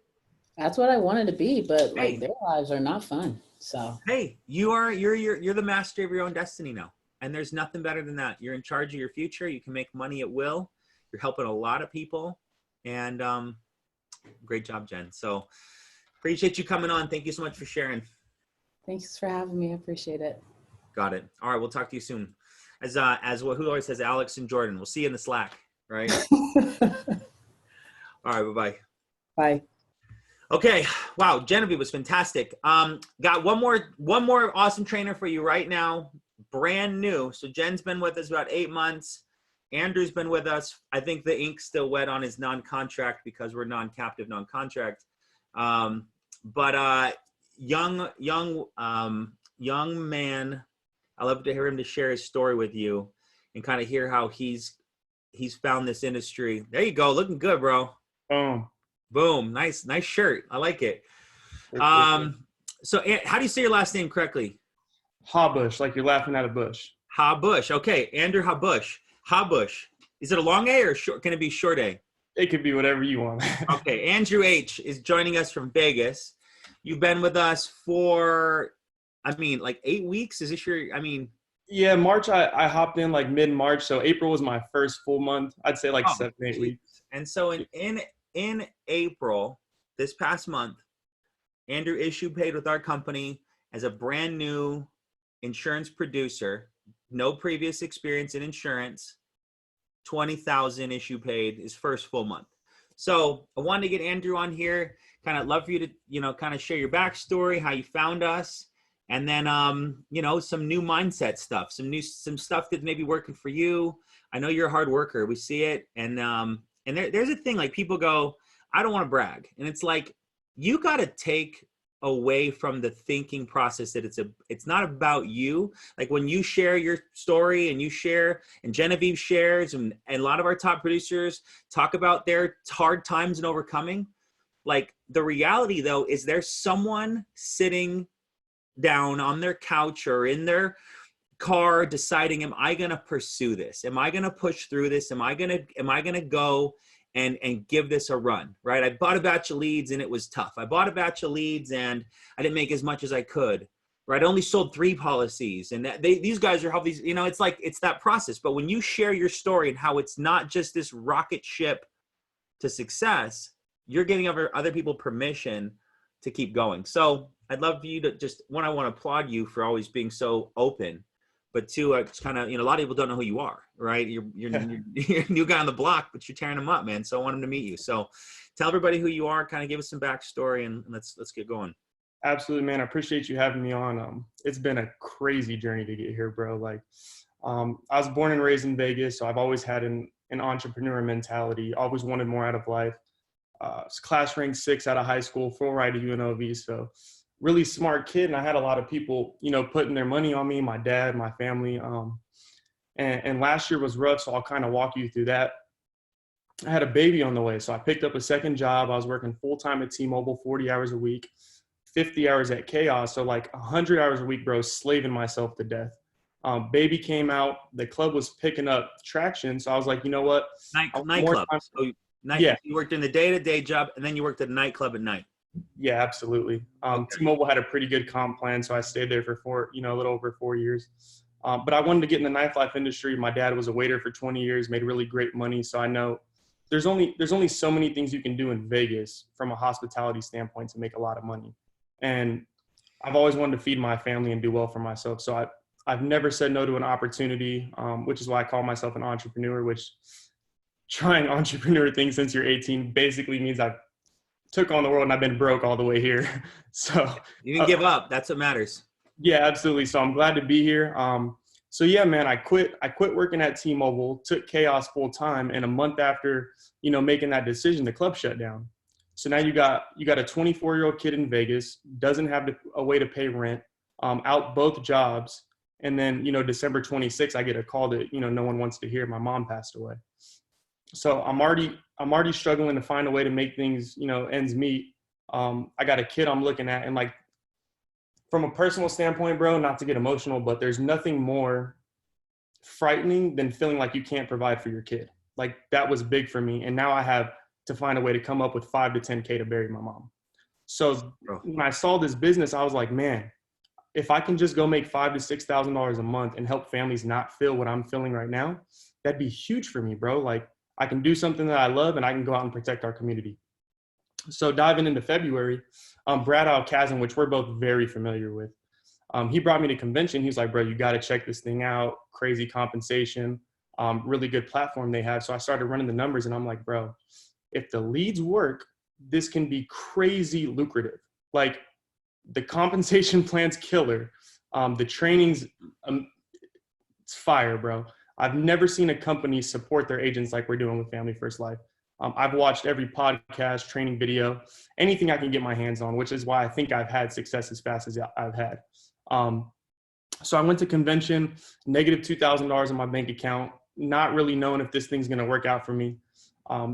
That's what I wanted to be, but like their lives are not fun. So hey, you're the master of your own destiny now. And there's nothing better than that. You're in charge of your future. You can make money at will. You're helping a lot of people. And great job, Jen. So Appreciate you coming on. Thank you so much for sharing. Thanks for having me. I appreciate it. Got it. All right. We'll talk to you soon. As who always says, Alex and Jordan. We'll see you in the Slack. Right. All right. Bye-bye. Bye. Okay. Wow. Genevieve was fantastic. Got one more awesome trainer for you right now. Brand new. So Jen's been with us about 8 months. Andrew's been with us. I think the ink's still wet on his non-contract because we're non-captive, non-contract. But young man, I love to hear him to share his story with you and kind of hear how he's found this industry. There you go. Looking good, bro. Boom. Nice shirt. I like it. So how do you say your last name correctly? Haboush, like you're laughing at a bush. Haboush. Okay. Andrew Haboush. Haboush. Is it a long A or short? Can it be short A? It could be whatever you want. Okay. Andrew H is joining us from Vegas. You've been with us for, like 8 weeks. Is this your, Yeah, March, I hopped in like mid-March. So April was my first full month. I'd say like 7, 8 weeks. And so in April, this past month, Andrew issue paid with our company as a brand new insurance producer, no previous experience in insurance, $20,000 issue paid his first full month. So I wanted to get Andrew on here, kind of love for you to, kind of share your backstory, how you found us, and then, some new mindset stuff, some stuff that may be working for you. I know you're a hard worker. We see it. And there's a thing, like, people go, I don't want to brag. And it's like, you got to take away from the thinking process that it's not about you. Like, when you share your story and Genevieve shares, and a lot of our top producers talk about their hard times and overcoming, like, the reality though is there's someone sitting down on their couch or in their car deciding, am I going to pursue this? Am I going to push through this? Am I going to go and give this a run, right? I bought a batch of leads and it was tough. I bought a batch of leads and I didn't make as much as I could, right? I only sold 3 policies, and these guys are how these, it's like, it's that process. But when you share your story and how it's not just this rocket ship to success, you're giving other people permission to keep going. So I'd love for you to I want to applaud you for always being so open, but 2, it's kind of, a lot of people don't know who you are, right? You're a new guy on the block, but you're tearing them up, man. So I want them to meet you. So tell everybody who you are, kind of give us some backstory, and let's get going. Absolutely, man. I appreciate you having me on. It's been a crazy journey to get here, bro. Like, I was born and raised in Vegas, so I've always had an entrepreneur mentality, always wanted more out of life. Class ranked 6 out of high school, full ride to UNLV. So really smart kid. And I had a lot of people, putting their money on me, my dad, my family. And last year was rough. So I'll kind of walk you through that. I had a baby on the way. So I picked up a second job. I was working full-time at T-Mobile, 40 hours a week, 50 hours at Chaos. So like 100 hours a week, bro, slaving myself to death. Baby came out, the club was picking up traction. So I was like, you know what? Nightclub. Yeah. You worked in the day-to-day job, and then you worked at a nightclub at night. Yeah, absolutely. Okay. T-Mobile had a pretty good comp plan, so I stayed there for a little over 4 years. But I wanted to get in the nightlife industry. My dad was a waiter for 20 years, made really great money. So I know there's only so many things you can do in Vegas from a hospitality standpoint to make a lot of money. And I've always wanted to feed my family and do well for myself. So I've never said no to an opportunity, which is why I call myself an entrepreneur, which trying entrepreneur things since you're 18 basically means I've took on the world and I've been broke all the way here. So you didn't give up. That's what matters. Yeah, absolutely. So I'm glad to be here. So yeah, man, I quit working at T-Mobile, took Chaos full time. And a month after, making that decision, the club shut down. So now you got a 24-year-old kid in Vegas, doesn't have a way to pay rent, out both jobs. And then, December 26th, I get a call that, no one wants to hear. My mom passed away. So I'm already struggling to find a way to make things, ends meet. I got a kid I'm looking at, and like, from a personal standpoint, bro, not to get emotional, but there's nothing more frightening than feeling like you can't provide for your kid. Like, that was big for me. And now I have to find a way to come up with $5,000 to $10,000 to bury my mom. So when I saw this business, I was like, man, if I can just go make $5,000 to $6,000 a month and help families not feel what I'm feeling right now, that'd be huge for me, bro. Like, I can do something that I love, and I can go out and protect our community. So diving into February, Brad Alcazan, which we're both very familiar with, he brought me to convention. He's like, bro, you got to check this thing out. Crazy compensation, really good platform they have. So I started running the numbers and I'm like, bro, if the leads work, this can be crazy lucrative. Like the compensation plan's killer. The training's it's fire, bro. I've never seen a company support their agents like we're doing with Family First Life. I've watched every podcast, training video, anything I can get my hands on, which is why I think I've had success as fast as I've had. So I went to convention, negative $2,000 in my bank account, not really knowing if this thing's going to work out for me.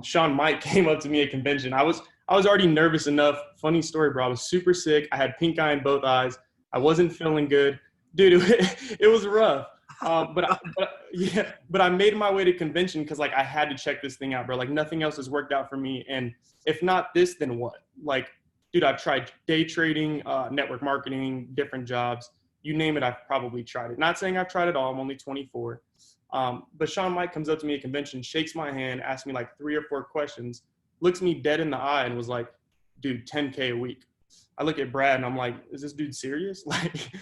Sean Mike came up to me at convention. I was already nervous enough. Funny story, bro. I was super sick. I had pink eye in both eyes. I wasn't feeling good. Dude, it was rough. But I made my way to convention because like I had to check this thing out, bro. Like nothing else has worked out for me. And if not this, then what? Like, dude, I've tried day trading, network marketing, different jobs. You name it, I've probably tried it. Not saying I've tried it all. I'm only 24. But Sean Mike comes up to me at convention, shakes my hand, asks me like 3 or 4 questions, looks me dead in the eye and was like, dude, 10K a week. I look at Brad and I'm like, is this dude serious? Like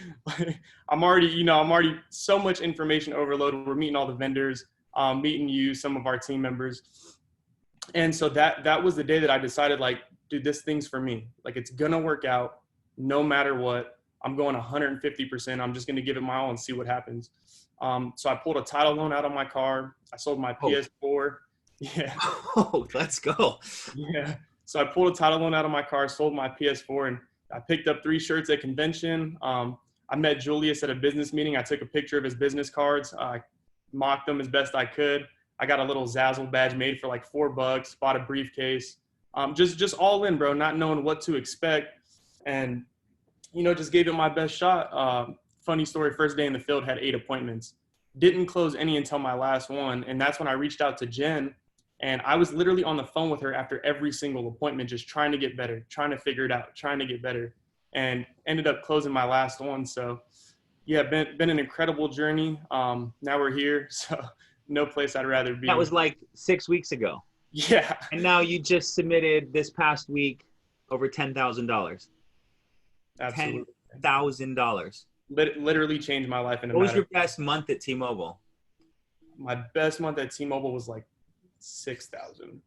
I'm already so much information overloaded. We're meeting all the vendors, meeting you, some of our team members. And so that was the day that I decided like, dude, this thing's for me. Like it's gonna work out no matter what. I'm going 150%. I'm just gonna give it my all and see what happens. So I pulled a title loan out of my car. I sold my PS4. Yeah. Oh, let's go. Yeah. So I pulled a title loan out of my car, sold my PS4, and I picked up 3 shirts at convention. I met Julius at a business meeting. I took a picture of his business cards. I mocked them as best I could. I got a little Zazzle badge made for like $4, bought a briefcase. Just all in, bro, not knowing what to expect. And, just gave it my best shot. Funny story, first day in the field, had 8 appointments. Didn't close any until my last one. And that's when I reached out to Jen. And I was literally on the phone with her after every single appointment, just trying to get better, trying to figure it out, trying to get better, and ended up closing my last one. So yeah, been an incredible journey. Now we're here. So no place I'd rather be. That was like 6 weeks ago. Yeah. And now you just submitted this past week over $10,000. Absolutely. $10,000. Literally changed my life in a What was matter. your best month at T-Mobile? My best month at T-Mobile was like 6,000.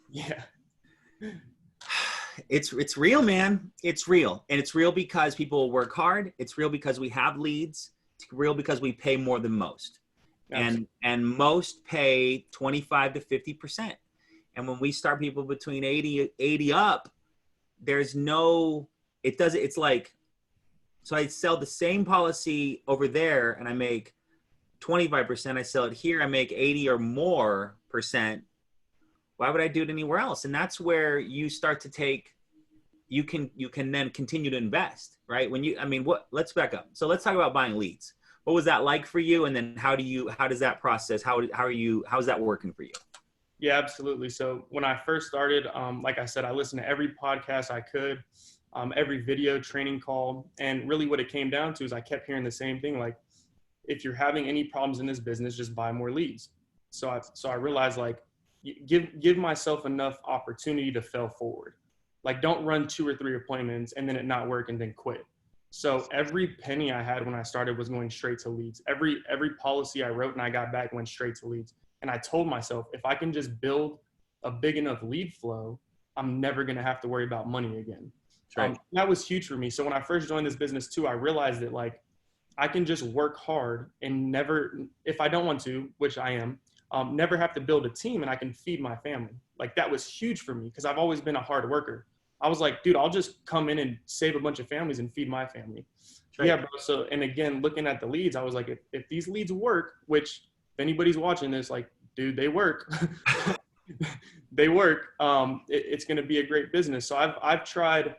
Yeah. It's real, man. It's real. And it's real because people work hard. It's real because we have leads. It's real because we pay more than most. And most pay 25 to 50%. And when we start people between 80 up, there's no, it's like, so I sell the same policy over there and I make 25%. I sell it here, I make 80 or more %. Why would I do it anywhere else? And that's where you start to take, you can then continue to invest, right? Let's back up. So let's talk about buying leads. What was that like for you? And then how does that process, how's that working for you? Yeah, absolutely. So when I first started, like I said, I listened to every podcast I could, every video training call. And really what it came down to is I kept hearing the same thing. Like, if you're having any problems in this business, just buy more leads. So I realized like, give myself enough opportunity to fail forward. Like don't run 2 or 3 appointments and then it not work and then quit. So every penny I had when I started was going straight to leads. Every policy I wrote and I got back went straight to leads. And I told myself, if I can just build a big enough lead flow, I'm never going to have to worry about money again. Right. That was huge for me. So when I first joined this business too, I realized that like, I can just work hard and never, if I don't want to, which I am, never have to build a team and I can feed my family. Like that was huge for me because I've always been a hard worker. I was like, dude, I'll just come in and save a bunch of families and feed my family. Right. Yeah, bro. So, and again, looking at the leads, I was like, if these leads work, which if anybody's watching this, like, dude, they work. They work. It's going to be a great business. So I've tried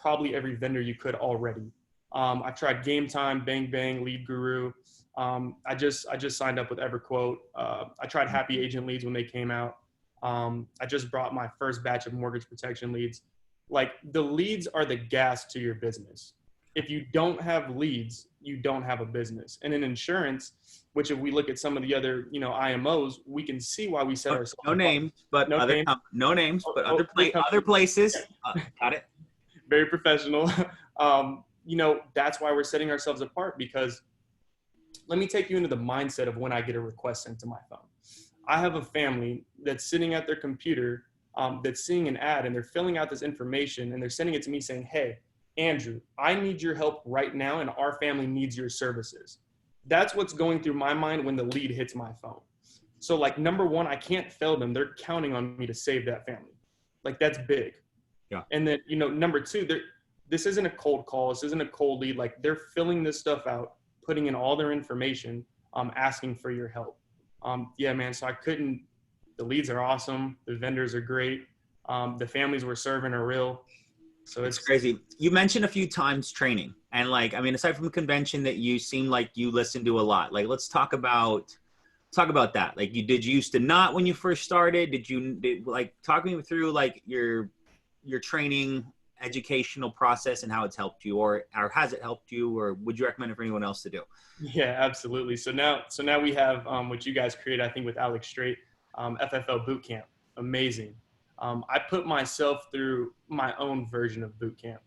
probably every vendor you could already. I've tried Game Time, Bang Bang, Lead Guru. I just signed up with EverQuote. I tried Happy Agent leads when they came out. I just brought my first batch of mortgage protection leads. Like the leads are the gas to your business. if you don't have leads, you don't have a business. And in insurance, which if we look at some of the other, you know, IMOs, we can see why we set ourselves no apart. names, but No other names. no names, but other companies. places. Got it. Very professional. You know, that's why we're setting ourselves apart, because let me take you into the mindset of when I get a request sent to my phone. I have a family that's sitting at their computer, that's seeing an ad, and they're filling out this information and they're sending it to me saying, hey, Andrew, I need your help right now, and our family needs your services. That's what's going through my mind when the lead hits my phone. So like, number one, I can't fail them. They're counting on me to save that family. Like, that's big. Yeah. And then, you know, number two, this isn't a cold call. This isn't a cold lead. Like, they're filling this stuff out, putting in all their information, asking for your help. Yeah, man. So the leads are awesome. The vendors are great. The families we're serving are real. So it's crazy. You mentioned a few times training, and like, I mean, aside from the convention that you seem like you listen to a lot, like, let's talk about that. Like, did you used to not when you first started? Talk me through like your training educational process and how it's helped you, or has it helped you, or would you recommend it for anyone else to do? Yeah, absolutely. So now we have what you guys created, I think, with Alex Straight, FFL Bootcamp. Amazing. I put myself through my own version of boot camp.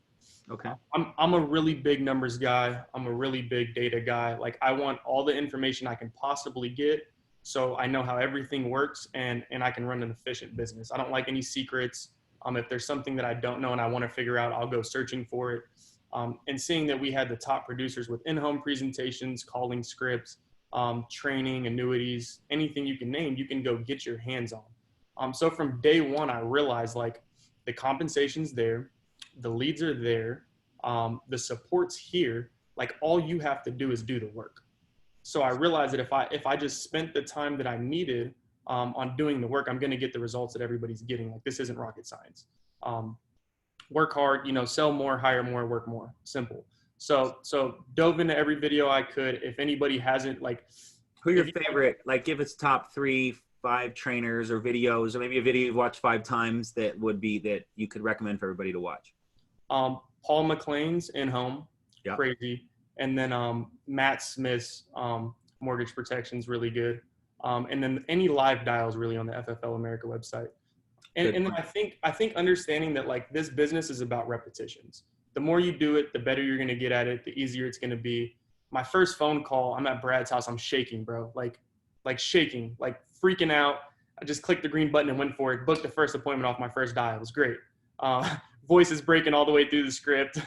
Okay. I'm a really big numbers guy. I'm a really big data guy. Like, I want all the information I can possibly get, so I know how everything works, and I can run an efficient business. I don't like any secrets. If there's something that I don't know and I want to figure out, I'll go searching for it. And seeing that we had the top producers with in-home presentations, calling scripts, training, annuities, anything you can name, you can go get your hands on. So from day one, I realized like the compensation's there, the leads are there, the support's here. Like, all you have to do is do the work. So I realized that if I just spent the time that I needed on doing the work, I'm going to get the results that everybody's getting. Like, this isn't rocket science. Work hard, you know, sell more, hire more, work more. Simple. So dove into every video I could. If anybody hasn't, like, who are your favorite? Like, give us top 3-5 trainers or videos, or maybe a video you've watched 5 times that you could recommend for everybody to watch. Paul McLean's In-Home, yep. Crazy. And then Matt Smith's Mortgage Protection's really good. And then any live dials really on the FFL America website. And then I think understanding that like this business is about repetitions. The more you do it, the better you're going to get at it, the easier it's going to be. My first phone call, I'm at Brad's house, I'm shaking, bro. Like shaking, like freaking out. I just clicked the green button and went for it. Booked the first appointment off my first dial. It was great. Voice is breaking all the way through the script.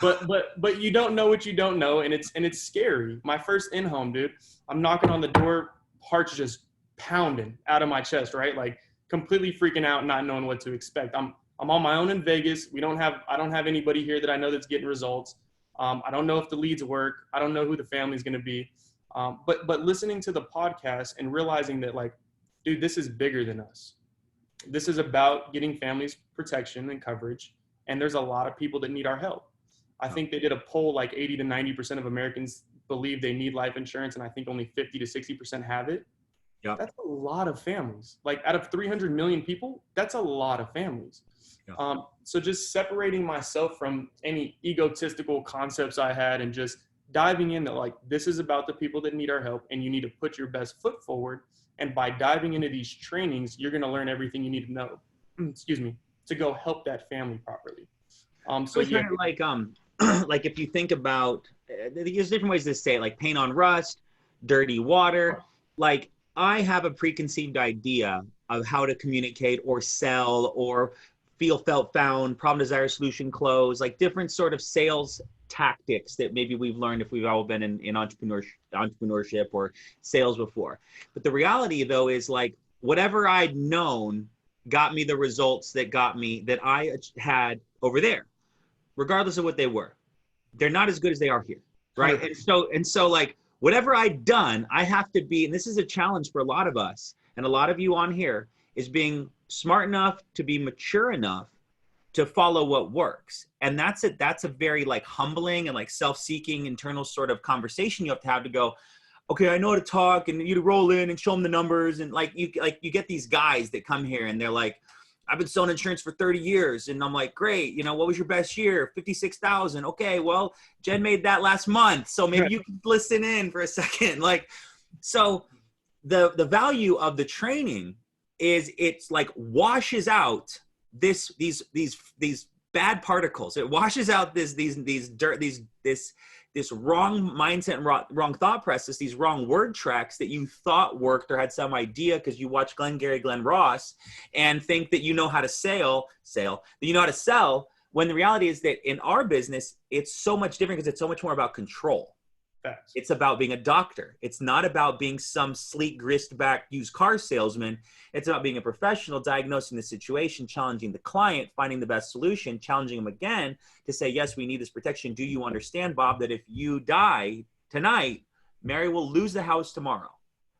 But you don't know what you don't know, and it's scary. My first in-home, dude, I'm knocking on the door, heart's just pounding out of my chest, right? Like completely freaking out, not knowing what to expect. I'm on my own in Vegas. I don't have anybody here that I know that's getting results. I don't know if the leads work. I don't know who the family's going to be. But listening to the podcast and realizing that, like, dude, this is bigger than us. This is about getting families protection and coverage. And there's a lot of people that need our help. I think they did a poll, like 80 to 90% of Americans believe they need life insurance. And I think only 50 to 60% have it. Yeah. That's a lot of families. Like, out of 300 million people, that's a lot of families. Yeah. So just separating myself from any egotistical concepts I had and just diving in that, like, this is about the people that need our help, and you need to put your best foot forward. And by diving into these trainings, you're going to learn everything you need to know, to go help that family properly. So yeah, like if you think about, there's different ways to say it, like paint on rust, dirty water. Like, I have a preconceived idea of how to communicate or sell or feel, felt, found, problem, desire, solution, close, like different sort of sales tactics that maybe we've learned if we've all been in entrepreneurship or sales before. But the reality though is, like, whatever I'd known got me the results that I had over there, regardless of what they were. They're not as good as they are here, right? And so like, whatever I'd done, I have to be, and this is a challenge for a lot of us and a lot of you on here, is being smart enough to be mature enough to follow what works. And that's a very like humbling and like self-seeking internal sort of conversation you have to go, okay, I know how to talk, and you roll in and show them the numbers. And like you get these guys that come here and they're like, I've been selling insurance for 30 years. And I'm like, great. You know, what was your best year? 56,000. Okay. Well, Jen made that last month. So maybe you can listen in for a second. Like, so the value of the training is it's like washes out these bad particles. It washes out this wrong mindset and wrong thought process, these wrong word tracks that you thought worked or had some idea because you watch Glengarry Glen Ross and think that you know how to that you know how to sell, when the reality is that in our business, it's so much different because it's so much more about control. Facts. It's about being a doctor. It's not about being some sleek, grist-back used car salesman. It's about being a professional, diagnosing the situation, challenging the client, finding the best solution, challenging them again to say, yes, we need this protection. Do you understand, Bob, that if you die tonight, Mary will lose the house tomorrow?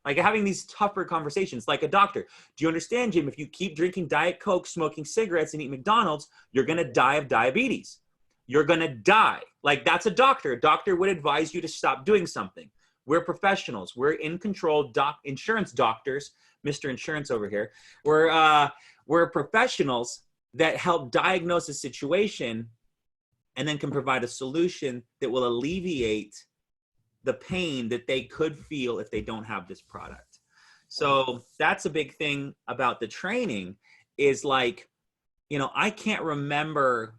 Like having these tougher conversations, like a doctor. Do you understand, Jim, if you keep drinking Diet Coke, smoking cigarettes, and eating McDonald's, you're going to die of diabetes. You're going to die. Like that's a doctor. A doctor would advise you to stop doing something. We're professionals. We're in control, insurance doctors, Mr. Insurance over here. We're professionals that help diagnose a situation and then can provide a solution that will alleviate the pain that they could feel if they don't have this product. So that's a big thing about the training is like, you know, I can't remember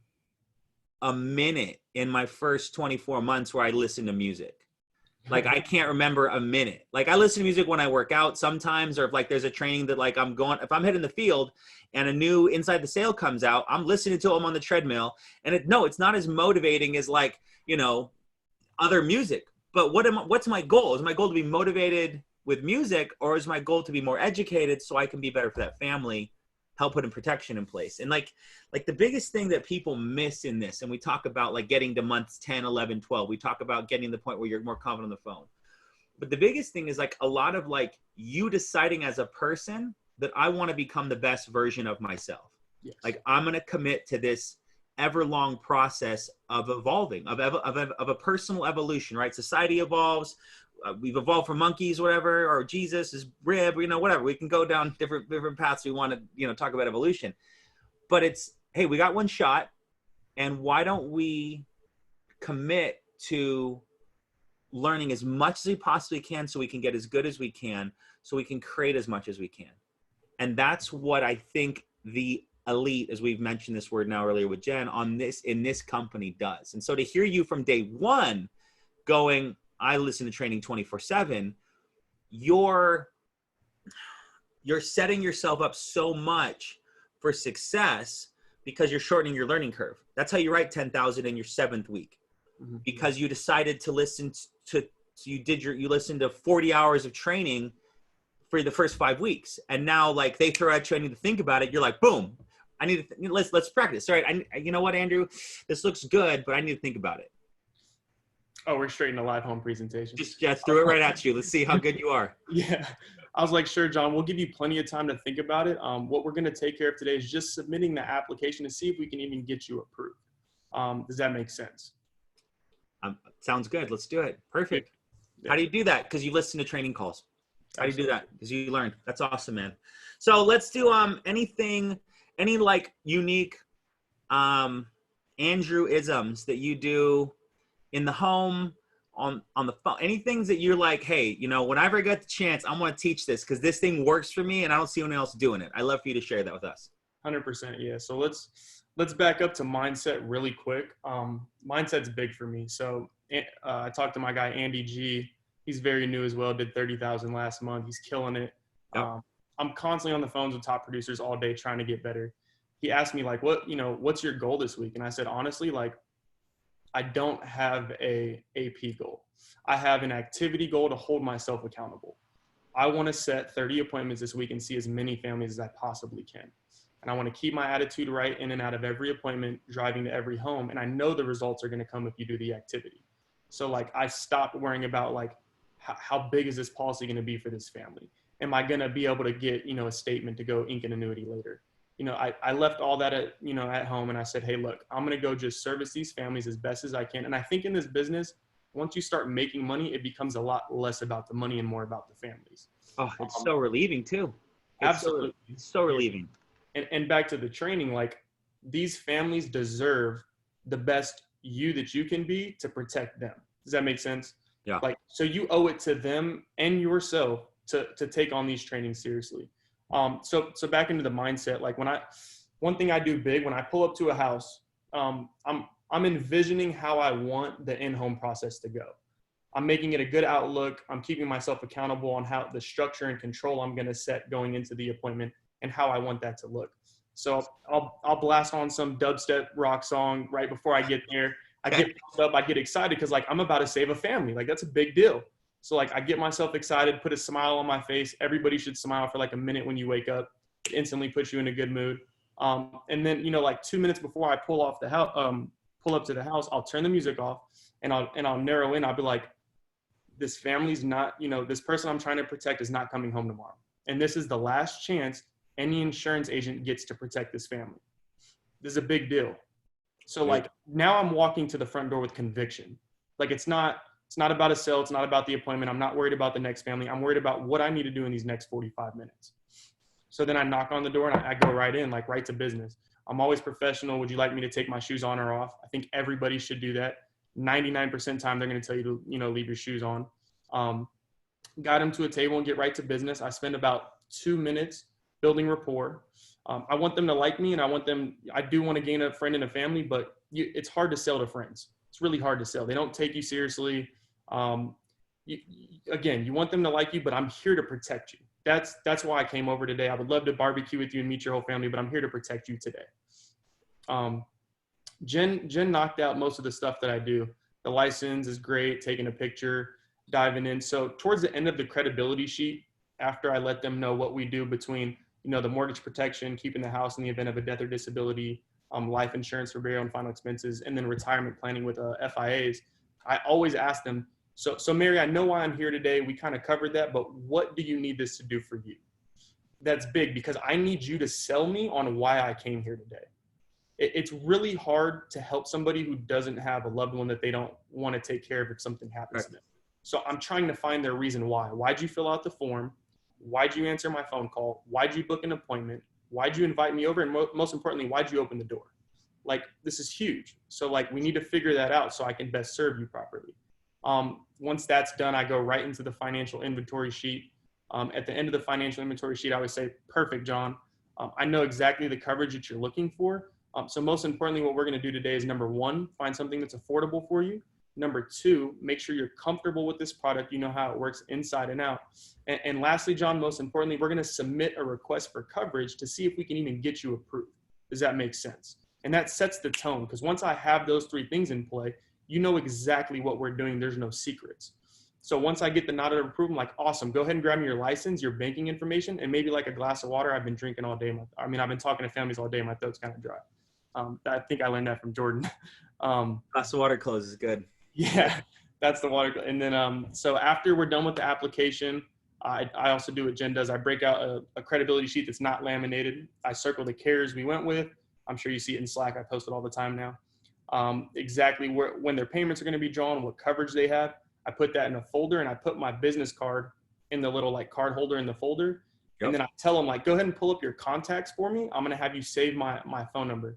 a minute in my first 24 months where I listened to music. Like I can't remember a minute. Like I listen to music when I work out sometimes, or if like there's a training that like if I'm hitting the field and a new Inside the Sale comes out, I'm listening to them on the treadmill. And it's not as motivating as like, you know, other music. But what's my goal? Is my goal to be motivated with music, or is my goal to be more educated so I can be better for that family, help put in protection in place? And like the biggest thing that people miss in this, and we talk about like getting to months 10, 11, 12, we talk about getting to the point where you're more confident on the phone. But the biggest thing is like a lot of like you deciding as a person that I want to become the best version of myself. Yes. Like I'm going to commit to this ever-long process of evolving, of a personal evolution, right? Society evolves. We've evolved from monkeys, whatever, or Jesus is rib, you know, whatever. We can go down different paths. We want to, you know, talk about evolution, but it's, hey, we got one shot, and why don't we commit to learning as much as we possibly can so we can get as good as we can, so we can create as much as we can. And that's what I think the elite, as we've mentioned this word now earlier with Jen, in this company does. And so to hear you from day one going, I listen to training 24/7, you're setting yourself up so much for success because you're shortening your learning curve. That's how you write 10,000 in your 7th week, because you decided to listen you listened to 40 hours of training for the first 5 weeks. And now like they throw at you, I need to think about it. You're like, boom, I need to, let's practice. All right. You know what, Andrew, this looks good, but I need to think about it. Oh, we're straight in a live home presentation. Just threw it right at you. Let's see how good you are. Yeah. I was like, sure, John, we'll give you plenty of time to think about it. What we're going to take care of today is just submitting the application to see if we can even get you approved. Does that make sense? Sounds good. Let's do it. Perfect. Yeah. How do you do that? Because you listen to training calls. How do you do that? Because you learned. That's awesome, man. So let's do any like unique Andrew-isms that you do in the home, on the phone, any things that you're like, hey, you know, whenever I get the chance, I'm going to teach this because this thing works for me and I don't see anyone else doing it. I'd love for you to share that with us. 100%. Yeah. So let's back up to mindset really quick. Mindset's big for me. So I talked to my guy, Andy G. He's very new as well. Did 30,000 last month. He's killing it. Yep. I'm constantly on the phones with top producers all day trying to get better. He asked me like, what's your goal this week? And I said, honestly, like, I don't have a AP goal. I have an activity goal to hold myself accountable. I want to set 30 appointments this week and see as many families as I possibly can. And I want to keep my attitude right in and out of every appointment, driving to every home. And I know the results are going to come if you do the activity. So like I stopped worrying about like, how big is this policy going to be for this family? Am I going to be able to get, a statement to go ink an annuity later? I left all that at home, and I said, hey, look, I'm going to go just service these families as best as I can. And I think in this business, once you start making money, it becomes a lot less about the money and more about the families. Oh, it's so relieving too. Absolutely. It's so relieving. And back to the training, like these families deserve the best you that you can be to protect them. Does that make sense? Yeah. Like, so you owe it to them and yourself to take on these trainings seriously. So back into the mindset, like one thing I do big when I pull up to a house, I'm envisioning how I want the in-home process to go. I'm making it a good outlook. I'm keeping myself accountable on how the structure and control I'm going to set going into the appointment and how I want that to look. So I'll blast on some dubstep rock song right before I get there. I get pumped up, I get excited because like I'm about to save a family. Like that's a big deal. So like I get myself excited, put a smile on my face. Everybody should smile for like a minute when you wake up. It instantly puts you in a good mood. And then, you know, like 2 minutes before I pull up to the house, I'll turn the music off and I'll narrow in. I'll be like, this family's not, you know, this person I'm trying to protect is not coming home tomorrow. And this is the last chance any insurance agent gets to protect this family. This is a big deal. So like now I'm walking to the front door with conviction. Like it's not about a sale. It's not about the appointment. I'm not worried about the next family. I'm worried about what I need to do in these next 45 minutes. So then I knock on the door and I go right in, like right to business. I'm always professional. Would you like me to take my shoes on or off? I think everybody should do that. 99% of the time they're going to tell you to, you know, leave your shoes on. Got them to a table and get right to business. I spend about 2 minutes building rapport. I want them to like me, and I do want to gain a friend and a family, but it's hard to sell to friends. It's really hard to sell. They don't take you seriously. Again, you want them to like you, but I'm here to protect you. That's why I came over today. I would love to barbecue with you and meet your whole family, but I'm here to protect you today. Jen knocked out most of the stuff that I do. The license is great, taking a picture, diving in. So towards the end of the credibility sheet, after I let them know what we do between, you know, the mortgage protection, keeping the house in the event of a death or disability, life insurance for burial and final expenses, and then retirement planning with FIAs, I always ask them, so Mary, I know why I'm here today. We kind of covered that, but what do you need this to do for you? That's big because I need you to sell me on why I came here today. It's really hard to help somebody who doesn't have a loved one that they don't want to take care of if something happens to them. So I'm trying to find their reason why. Why'd you fill out the form? Why'd you answer my phone call? Why'd you book an appointment? Why'd you invite me over? And most importantly, why'd you open the door? Like, this is huge. So like, we need to figure that out so I can best serve you properly. Once that's done, I go right into the financial inventory sheet. At the end of the financial inventory sheet, I always say, perfect, John. I know exactly the coverage that you're looking for. So most importantly, what we're going to do today is number one, find something that's affordable for you. Number two, make sure you're comfortable with this product. You know how it works inside and out. And lastly, John, most importantly, we're going to submit a request for coverage to see if we can even get you approved. Does that make sense? And that sets the tone, because once I have those three things in play, you know exactly what we're doing. There's no secrets. So once I get the nod of approval, I'm like, awesome, go ahead and grab me your license, your banking information, and maybe like a glass of water. I've been drinking all day. I've been talking to families all day. My throat's kind of dry. I think I learned that from Jordan. Glass of water closes good. Yeah, that's the water. And then, so after we're done with the application, I also do what Jen does. I break out a credibility sheet that's not laminated. I circle the carriers we went with. I'm sure you see it in Slack. I post it all the time now. Exactly when their payments are going to be drawn, what coverage they have. I put that in a folder, and I put my business card in the little like card holder in the folder. Yep. And then I tell them like, go ahead and pull up your contacts for me. I'm going to have you save my phone number.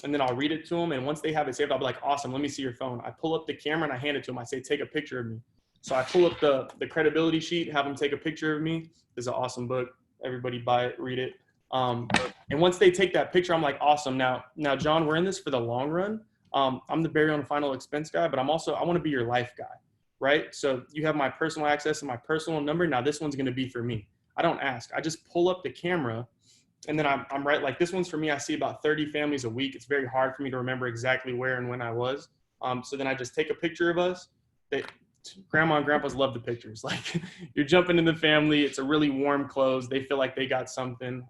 And then I'll read it to them. And once they have it saved, I'll be like, awesome, let me see your phone. I pull up the camera and I hand it to them. I say, take a picture of me. So I pull up the credibility sheet, have them take a picture of me. This is an awesome book. Everybody buy it, read it. And once they take that picture, I'm like, awesome. Now, John, we're in this for the long run. I'm the burial and final expense guy, but I want to be your life guy, right? So you have my personal access and my personal number. Now this one's going to be for me. I don't ask. I just pull up the camera. And then I'm right, like this one's for me. I see about 30 families a week. It's very hard for me to remember exactly where and when I was. So then I just take a picture of us. Grandma and grandpas love the pictures. Like you're jumping in the family. It's a really warm clothes. They feel like they got something.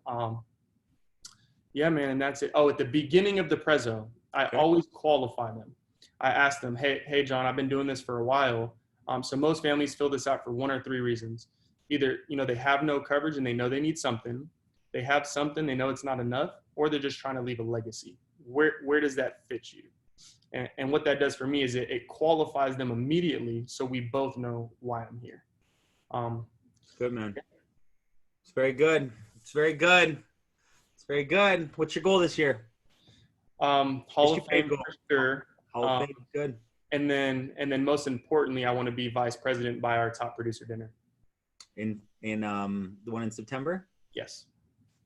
Yeah, man. And that's it. Oh, at the beginning of the prezzo, I always qualify them. I ask them, hey, John, I've been doing this for a while. So most families fill this out for one or three reasons. Either, they have no coverage and they know they need something. They have something, they know it's not enough, or they're just trying to leave a legacy. Where does that fit you? And what that does for me is it qualifies them immediately, so we both know why I'm here. Good, man. It's very good. It's very good. It's Very good. What's your goal this year? Hall of Fame for sure. Hall of Fame, good. And then most importantly, I want to be vice president by our top producer dinner. In the one in September? Yes.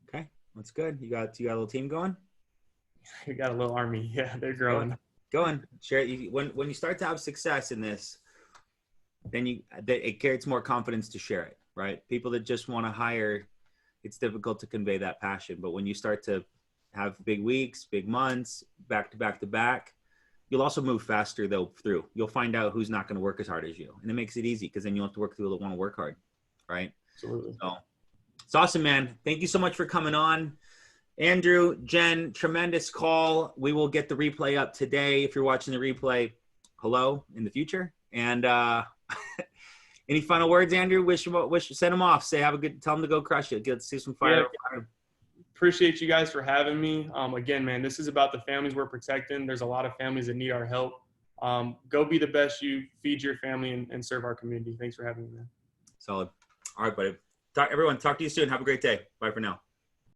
Okay, that's good. You got a little team going? We got a little army. Yeah, they're growing. Going. Share it. When you start to have success in this, then it creates more confidence to share it, right? People that just want to hire, it's difficult to convey that passion. But when you start to have big weeks, big months, back to back to back, you'll also move faster through. You'll find out who's not going to work as hard as you, and it makes it easy because then you don't have to work through that want to work hard, right? Absolutely. So it's awesome, man. Thank you so much for coming on. Andrew, Jen, tremendous call. We will get the replay up today. If you're watching the replay, hello in the future. And any final words, Andrew? Send them off. Tell them to go crush it. Let's see some fire. Yeah. Appreciate you guys for having me. Again, man, this is about the families we're protecting. There's a lot of families that need our help. Go be the best you, feed your family, and serve our community. Thanks for having me, man. Solid. All right, buddy. Everyone, talk to you soon. Have a great day. Bye for now.